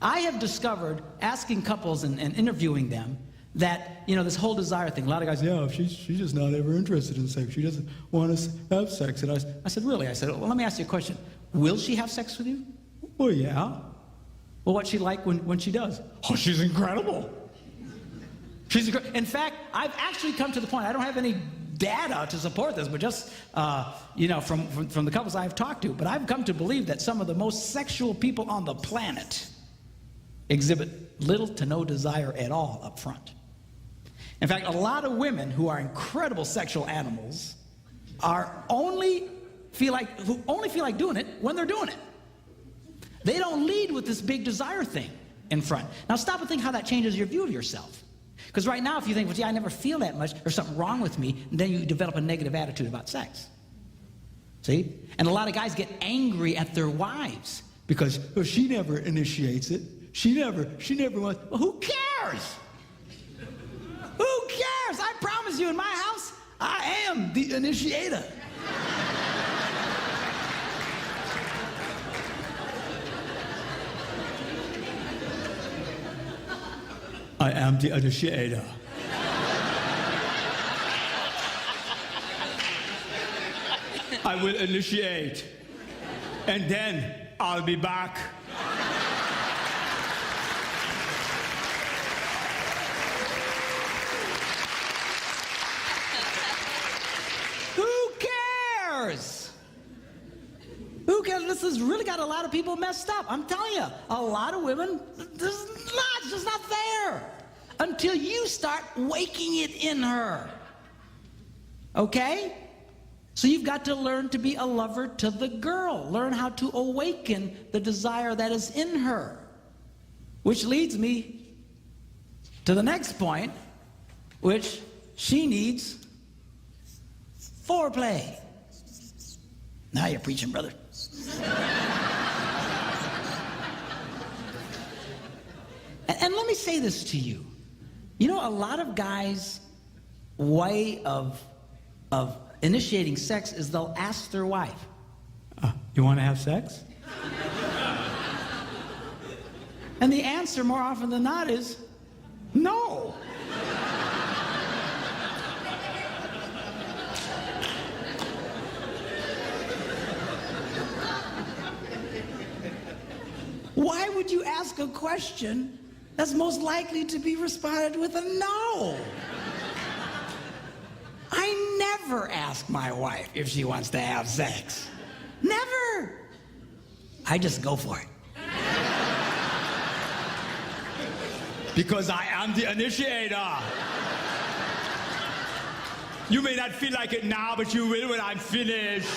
I have discovered, asking couples and interviewing them, that, you know, this whole desire thing, a lot of guys, yeah, she's just not ever interested in sex. She doesn't want to have sex. And I said, really? I said, well, let me ask you a question. Will she have sex with you? Well, yeah. Well, what's she like when she does? Oh, she's incredible. She's incredible. In fact, I've actually come to the point, I don't have any data to support this, but just, you know, from the couples I've talked to, but I've come to believe that some of the most sexual people on the planet exhibit little to no desire at all up front. In fact, a lot of women who are incredible sexual animals only feel like doing it when they're doing it. They don't lead with this big desire thing in front. Now stop and think how that changes your view of yourself. Because right now, if you think, well, gee, I never feel that much, there's something wrong with me, and then you develop a negative attitude about sex. See? And a lot of guys get angry at their wives because, well, she never initiates it. She never wants. Well, who cares? Who cares? I promise you, in my house, I am the initiator. I am the initiator. I will initiate, and then I'll be back. Who cares? Who cares? This has really got a lot of people messed up. I'm telling you, a lot of women, it's just not there until you start waking it in her. Okay? So you've got to learn to be a lover to the girl. Learn how to awaken the desire that is in her. Which leads me to the next point, which she needs foreplay. Now you're preaching, brother. And let me say this to you. You know, a lot of guys' way of initiating sex is they'll ask their wife, you want to have sex? And the answer more often than not is no. Why would you ask a question that's most likely to be responded with a no? I never ask my wife if she wants to have sex. Never. I just go for it. Because I am the initiator. You may not feel like it now, but you will when I'm finished.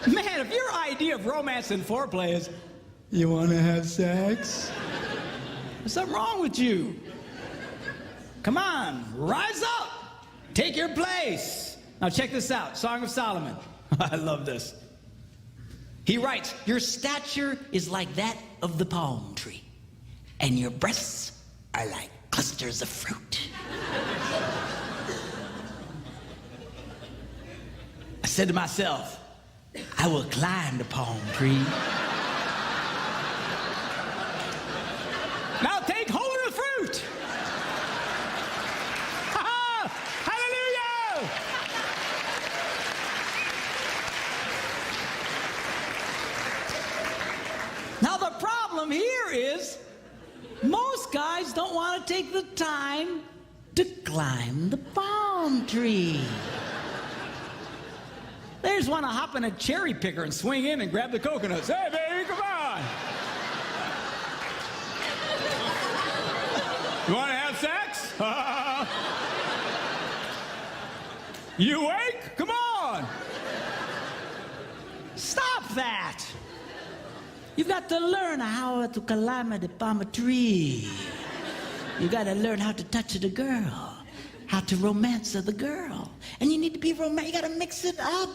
Man, if your idea of romance and foreplay is, you want to have sex? There's something wrong with you. Come on, rise up. Take your place. Now check this out, Song of Solomon. I love this. He writes, your stature is like that of the palm tree, and your breasts are like clusters of fruit. I said to myself, I will climb the palm tree. Now take hold of the fruit. Hallelujah! Now the problem here is most guys don't want to take the time to climb the palm tree. They just want to hop in a cherry picker and swing in and grab the coconuts. Hey, baby, come on. You want to have sex? You awake? Come on. Stop that. You've got to learn how to climb the palm tree. You got to learn how to touch the girl, how to romance the girl. And you need to be romantic. You got to mix it up.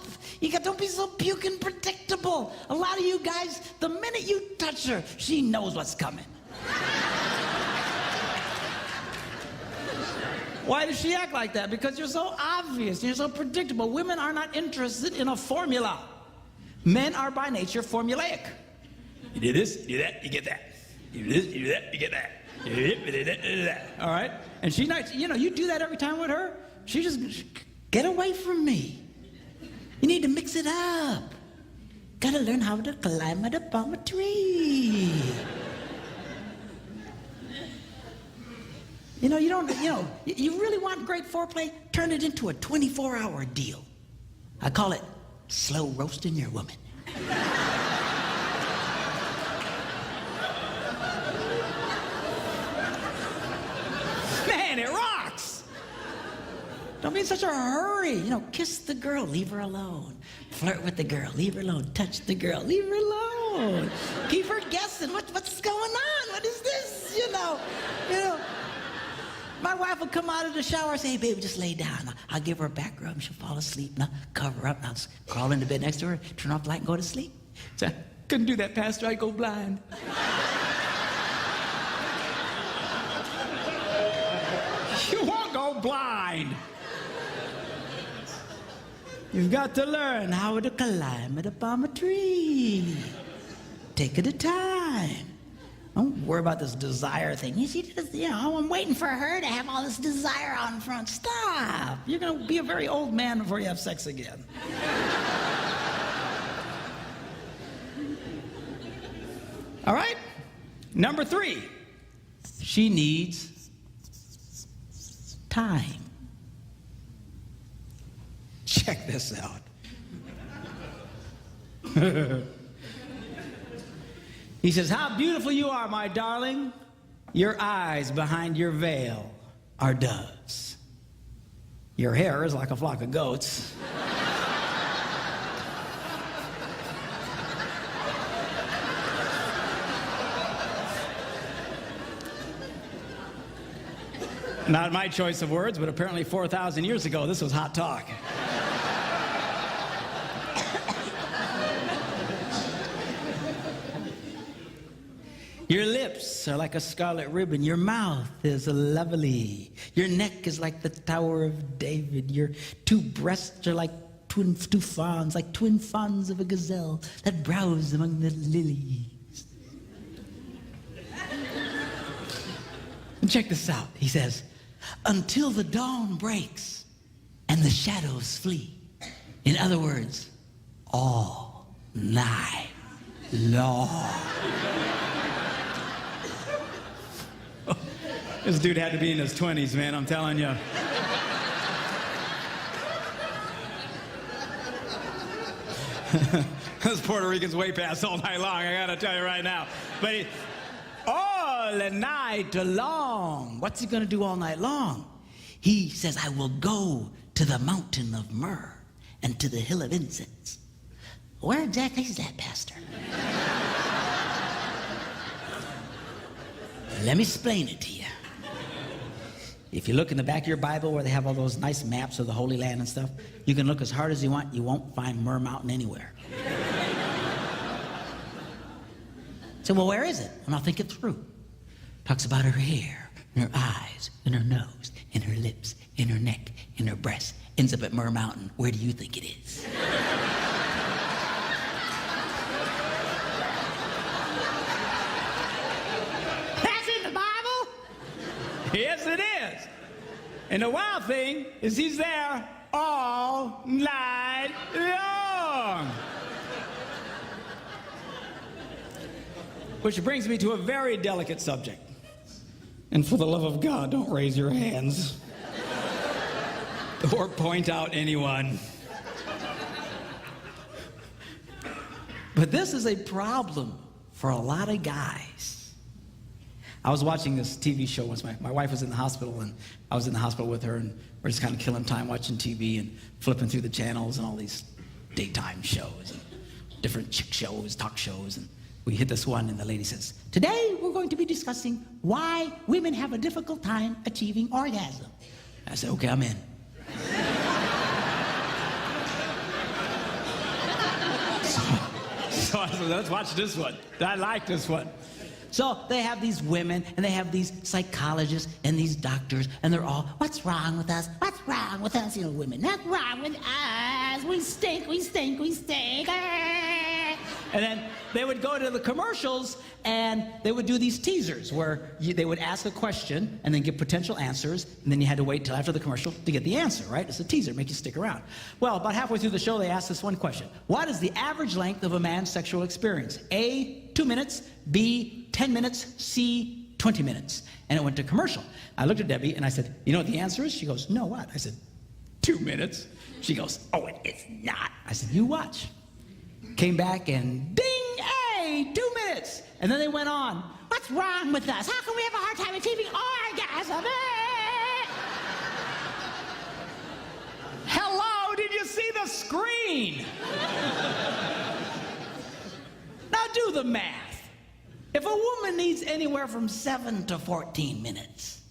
Don't be so puking predictable. A lot of you guys, the minute you touch her, she knows what's coming. Why does she act like that? Because you're so obvious. You're so predictable. Women are not interested in a formula. Men are by nature formulaic. You do this, you do that, you get that. You do this, you do that, you get that. You do this, you do that, you do that. All right? And she's not, you do that every time with her. She just, get away from me. You need to mix it up. Gotta learn how to climb the palm tree. You really want great foreplay? Turn it into a 24-hour deal. I call it slow roasting your woman. Man, it rocks! Don't be in such a hurry. Kiss the girl, leave her alone. Flirt with the girl, leave her alone. Touch the girl, leave her alone. Keep her guessing. What's going on? What is this? My wife will come out of the shower and say, hey, baby, just lay down. I'll give her a back rub. She'll fall asleep. Now, cover her up. Now, crawl into bed next to her, turn off the light, and go to sleep. So I couldn't do that, Pastor. I'd go blind. You won't go blind. You've got to learn how to climb the palm tree. Take it a time. Don't worry about this desire thing. You see, I'm waiting for her to have all this desire out in front. Stop. You're going to be a very old man before you have sex again. All right? Number 3. She needs time. Check this out. He says, how beautiful you are, my darling. Your eyes behind your veil are doves. Your hair is like a flock of goats. Not my choice of words, but apparently 4,000 years ago, this was hot talk. Your lips are like a scarlet ribbon. Your mouth is lovely. Your neck is like the Tower of David. Your two breasts are like two fawns, like twin fawns of a gazelle that browse among the lilies. And check this out. He says, until the dawn breaks and the shadows flee. In other words, all night long. This dude had to be in his 20s, man, I'm telling you. Those Puerto Ricans way past all night long, I gotta tell you right now. But All night long. What's he gonna do all night long? He says, I will go to the mountain of myrrh and to the hill of incense. Where exactly is that, Pastor? Let me explain it to you. If you look in the back of your Bible where they have all those nice maps of the Holy Land and stuff, you can look as hard as you want. You won't find Myrrh Mountain anywhere. So, well, where is it? And I'll think it through. Talks about her hair, and her eyes, and her nose, and her lips, and her neck, and her breasts. Ends up at Myrrh Mountain. Where do you think it is? That's in the Bible? yes, it is. And the wild thing is he's there all night long. Which brings me to a very delicate subject. And for the love of God, don't raise your hands or point out anyone. But this is a problem for a lot of guys. I was watching this TV show once. My wife was in the hospital, and I was in the hospital with her, and we're just kind of killing time watching TV and flipping through the channels and all these daytime shows, and different chick shows, talk shows, and we hit this one, and the lady says, today we're going to be discussing why women have a difficult time achieving orgasm. I said, okay, I'm in. So I said, let's watch this one. I like this one. So they have these women, and they have these psychologists and these doctors, and they're all, what's wrong with us? What's wrong with us, you know, women? What's wrong with us? We stink, we stink, we stink. And then they would go to the commercials, and they would do these teasers where they would ask a question and then give potential answers, and then you had to wait till after the commercial to get the answer, right? It's a teaser, make you stick around. Well, about halfway through the show, they asked this one question. What is the average length of a man's sexual experience? A, 2 minutes, B, 10 minutes, C, 20 minutes. And it went to commercial. I looked at Debbie, and I said, you know what the answer is? She goes, no, what? I said, 2 minutes. She goes, oh, it's not. I said, you watch. Came back and ding, hey, 2 minutes. And then they went on. What's wrong with us? How come we have a hard time achieving orgasm? Hello, did you see the screen? Now do the math. If a woman needs anywhere from 7 to 14 minutes,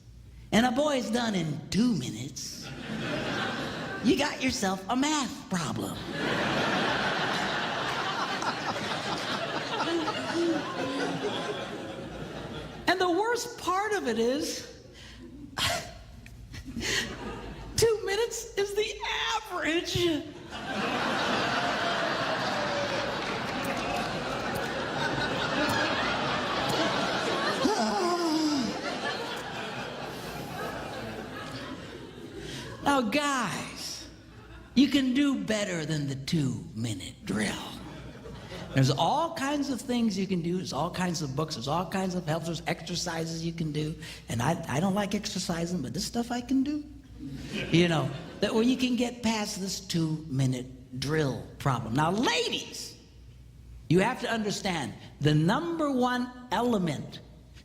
and a boy's done in 2 minutes, you got yourself a math problem. And the worst part of it is, 2 minutes is the average. Now, guys, you can do better than the 2-minute drill. There's all kinds of things you can do. There's all kinds of books. There's all kinds of helps. There's exercises you can do. And I don't like exercising, but this stuff I can do. You know, that where you can get past this 2-minute drill problem. Now, ladies, you have to understand the number one element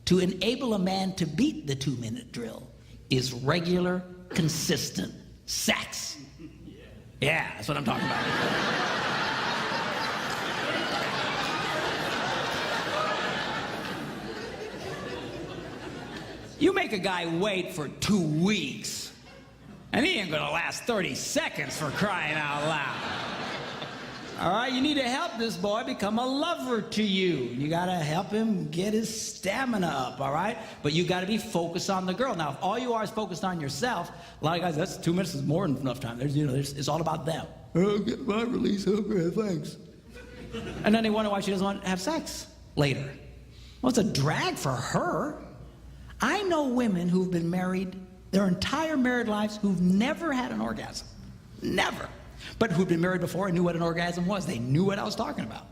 to enable a man to beat the 2-minute drill is regular, consistent sex. Yeah, that's what I'm talking about. You make a guy wait for 2 weeks, and he ain't gonna last 30 seconds for crying out loud. All right, you need to help this boy become a lover to you. You got to help him get his stamina up, all right? But you got to be focused on the girl. Now, if all you are is focused on yourself, a lot of guys, that's 2 minutes is more than enough time. It's all about them. Oh, get my release, okay, thanks. And then they wonder why she doesn't want to have sex later. Well, it's a drag for her. I know women who've been married their entire married lives who've never had an orgasm. Never. But who'd been married before and knew what an orgasm was. They knew what I was talking about.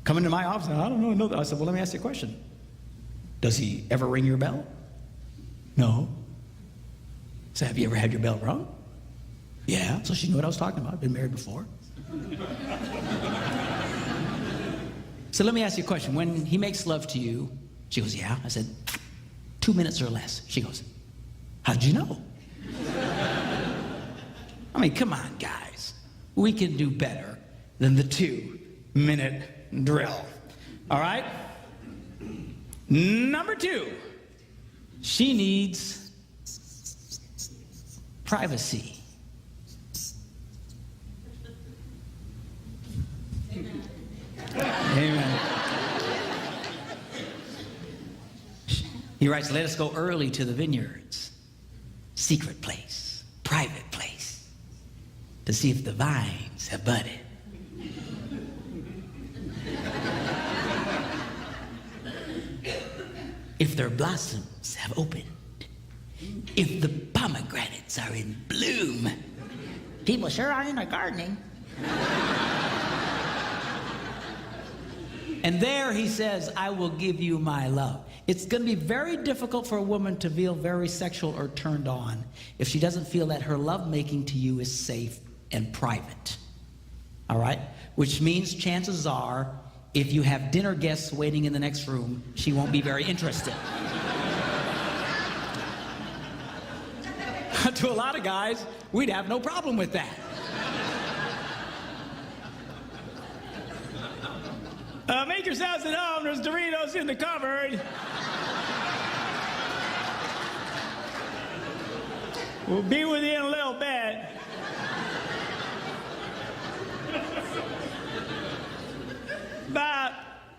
Come into my office, and I don't know. I said, well, let me ask you a question. Does he ever ring your bell? No. So have you ever had your bell rung? Yeah. So she knew what I was talking about. Been married before. So let me ask you a question. When he makes love to you, she goes, yeah. I said, 2 minutes or less. She goes, how'd you know? I mean, come on, guys. We can do better than the 2-minute drill. All right? Number 2, she needs privacy. Amen. He writes, let us go early to the vineyards. Secret place, private place, to see if the vines have budded. If their blossoms have opened. If the pomegranates are in bloom. People sure are into gardening. And there he says, I will give you my love. It's going to be very difficult for a woman to feel very sexual or turned on if she doesn't feel that her lovemaking to you is safe and private. All right? Which means chances are, if you have dinner guests waiting in the next room, she won't be very interested. To a lot of guys, we'd have no problem with that. Make yourselves at home. There's Doritos in the cupboard. We'll be with you in a little bit. About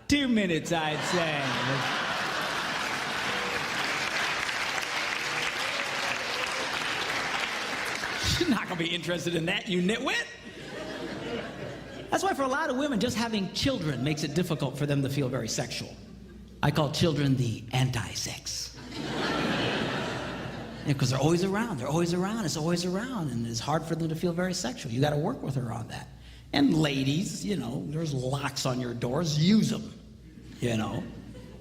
2 minutes, I'd say. She's not going to be interested in that, you nitwit. That's why for a lot of women, just having children makes it difficult for them to feel very sexual. I call children the anti-sex. Because they're always around, it's always around, and it's hard for them to feel very sexual. You got to work with her on that. And ladies, you know, there's locks on your doors, use them, you know.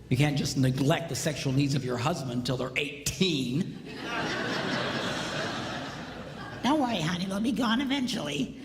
You can't just neglect the sexual needs of your husband until they're 18. Don't worry, honey, they'll be gone eventually.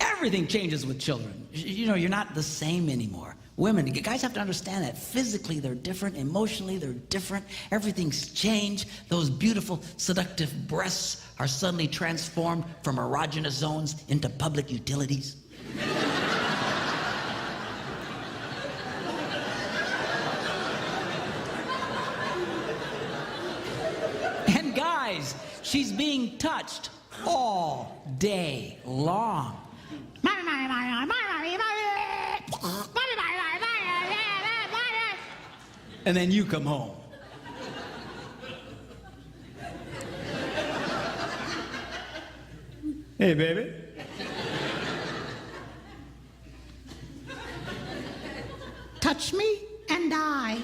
Everything changes with children. You know, you're not the same anymore. Women, guys have to understand that physically they're different, emotionally they're different. Everything's changed. Those beautiful, seductive breasts are suddenly transformed from erogenous zones into public utilities. And guys, she's being touched all day long. And then you come home. Hey, baby. Touch me and die.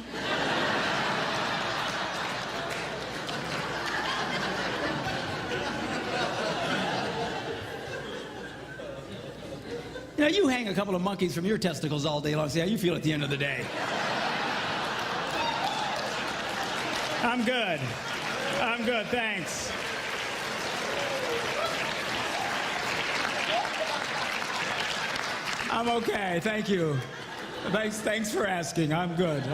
You know, you hang a couple of monkeys from your testicles all day long. See how you feel at the end of the day. I'm good. I'm good, thanks. I'm okay, thank you. Thanks for asking. I'm good.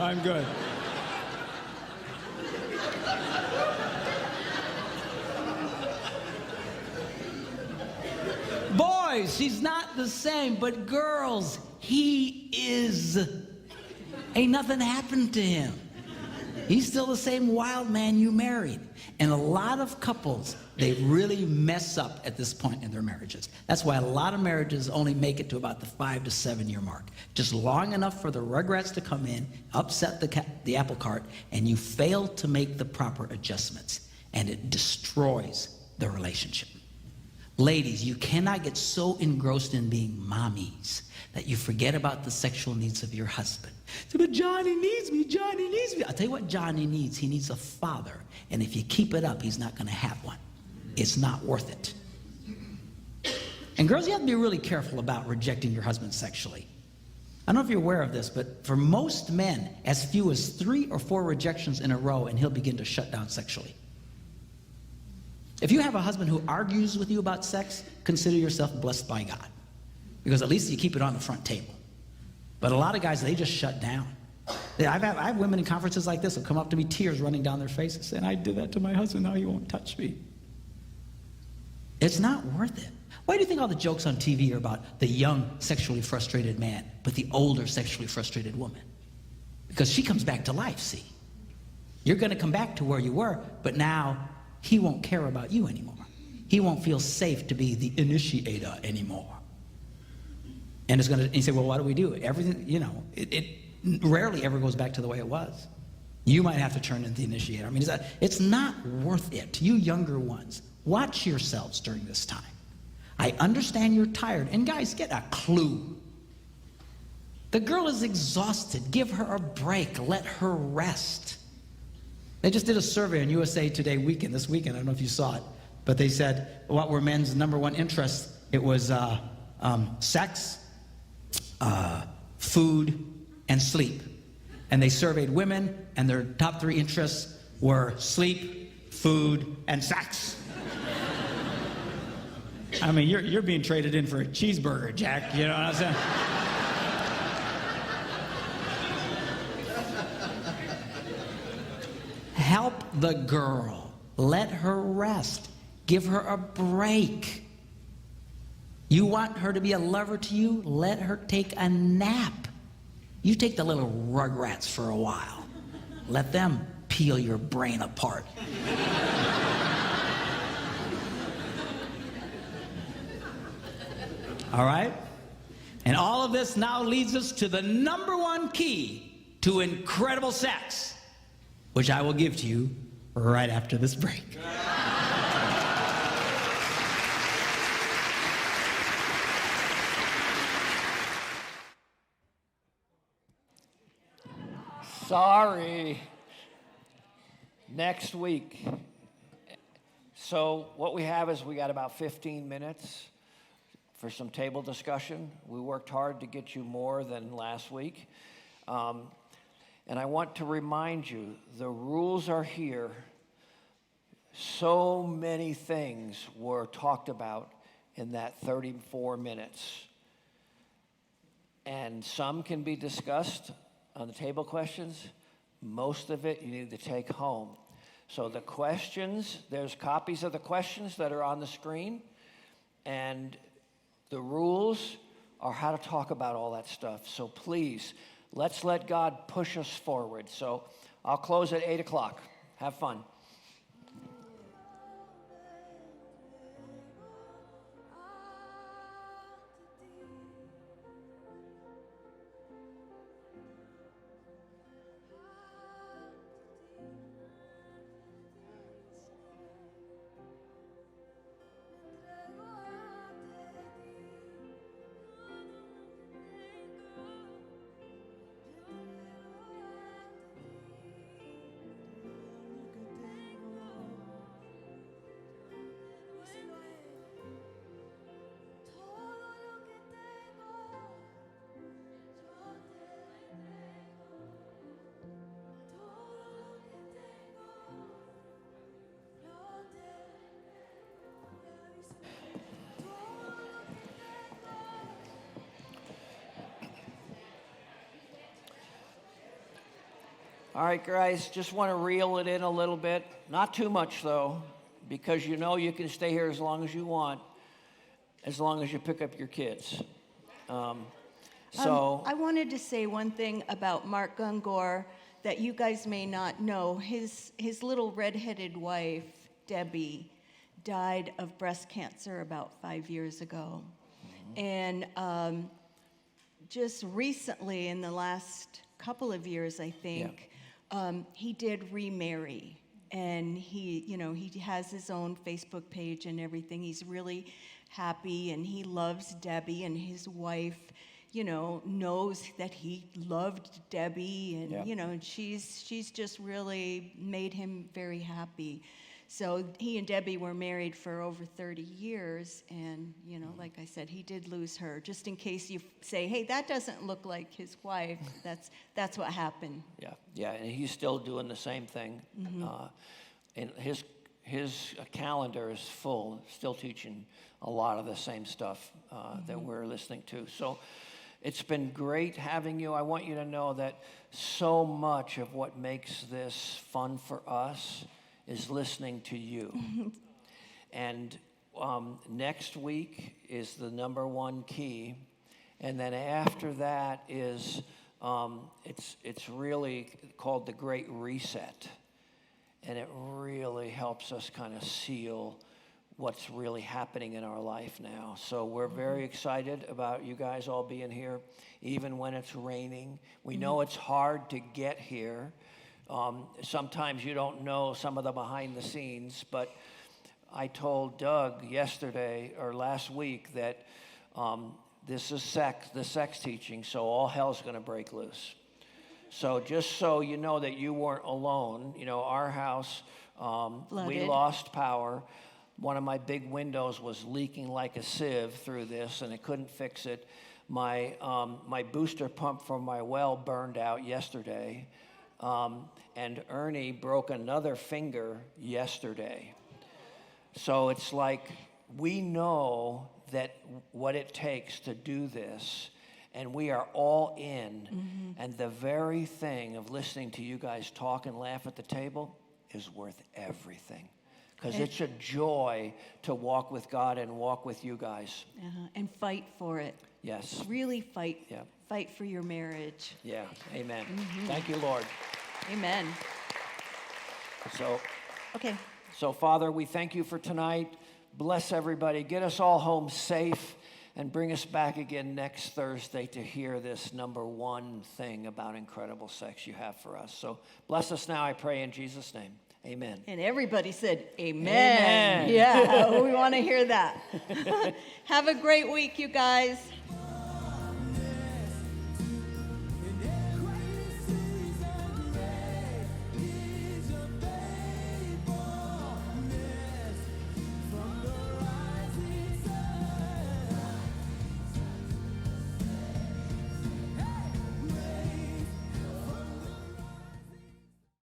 Boys, she's not the same, but girls, he is. Ain't nothing happened to him. He's still the same wild man you married. And a lot of couples, they really mess up at this point in their marriages. That's why a lot of marriages only make it to about the 5 to 7 year mark. Just long enough for the rugrats to come in, upset the apple cart, and you fail to make the proper adjustments. And it destroys the relationship. Ladies, you cannot get so engrossed in being mommies that you forget about the sexual needs of your husband. So, but Johnny needs me, Johnny needs me. I'll tell you what Johnny needs. He needs a father. And if you keep it up, he's not going to have one. It's not worth it. And girls, you have to be really careful about rejecting your husband sexually. I don't know if you're aware of this, but for most men, as few as 3 or 4 rejections in a row, and he'll begin to shut down sexually. If you have a husband who argues with you about sex, consider yourself blessed by God. Because at least you keep it on the front table. But a lot of guys, they just shut down. I have women in conferences like this who come up to me, tears running down their faces, saying, I did that to my husband, now he won't touch me. It's not worth it. Why do you think all the jokes on TV are about the young, sexually frustrated man, but the older, sexually frustrated woman? Because she comes back to life, see? You're going to come back to where you were, but now he won't care about you anymore. He won't feel safe to be the initiator anymore. And it's going to, you say, well, what do we do? Everything, it rarely ever goes back to the way it was. You might have to turn into the initiator. I mean, it's not worth it. You younger ones, watch yourselves during this time. I understand you're tired. And guys, get a clue. The girl is exhausted. Give her a break. Let her rest. They just did a survey on USA Today this weekend. I don't know if you saw it. But they said, what were men's number one interests? It was sex, food, and sleep. And they surveyed women, and their top 3 interests were sleep, food, and sex. I mean, you're being traded in for a cheeseburger, Jack. You know what I'm saying? Help the girl. Let her rest. Give her a break. You want her to be a lover to you? Let her take a nap. You take the little rugrats for a while. Let them peel your brain apart. All right? And all of this now leads us to the number 1 key to incredible sex, which I will give to you right after this break. Sorry. Next week. So what we have is we got about 15 minutes for some table discussion. We worked hard to get you more than last week. And I want to remind you, the rules are here. So many things were talked about in that 34 minutes. And some can be discussed on the table questions. Most of it you need to take home. So the questions, there's copies of the questions that are on the screen. And the rules are how to talk about all that stuff. So please, let's let God push us forward. So I'll close at 8 o'clock. Have fun. All right, guys, just want to reel it in a little bit. Not too much, though, because you know you can stay here as long as you want, as long as you pick up your kids. So I wanted to say one thing about Mark Gungor that you guys may not know. His little redheaded wife, Debbie, died of breast cancer about 5 years ago. And just recently, in the last couple of years, I think, he did remarry. And he has his own Facebook page and everything. He's really happy, and he loves Debbie, and his wife, knows that he loved Debbie, and and she's just really made him very happy. So he and Debbie were married for over 30 years, and like I said, he did lose her. Just in case you say, "Hey, that doesn't look like his wife," that's what happened. Yeah, and he's still doing the same thing. And his calendar is full, still teaching a lot of the same stuff that we're listening to. So it's been great having you. I want you to know that so much of what makes this fun for us is listening to you. And next week is the number one key. And then after that is, it's really called the Great Reset. And it really helps us kind of seal what's really happening in our life now. So we're very excited about you guys all being here, even when it's raining. We know it's hard to get here. Sometimes you don't know some of the behind the scenes, but I told Doug yesterday or last week that this is the sex teaching, so all hell's going to break loose. So just so you know that you weren't alone, our house, we lost power. One of my big windows was leaking like a sieve through this, and I couldn't fix it. My booster pump from my well burned out yesterday. And Ernie broke another finger yesterday. So it's like we know that what it takes to do this, and we are all in. And the very thing of listening to you guys talk and laugh at the table is worth everything. Because it's a joy to walk with God and walk with you guys. And fight for it. Yes. Really fight. Yeah. Fight for your marriage. Yeah, amen. Thank you, Lord. Amen. So, Father, we thank you for tonight. Bless everybody. Get us all home safe and bring us back again next Thursday to hear this number one thing about incredible sex you have for us. So bless us now, I pray, in Jesus' name. Amen. And everybody said, amen. Amen. Yeah, we want to hear that. Have a great week, you guys.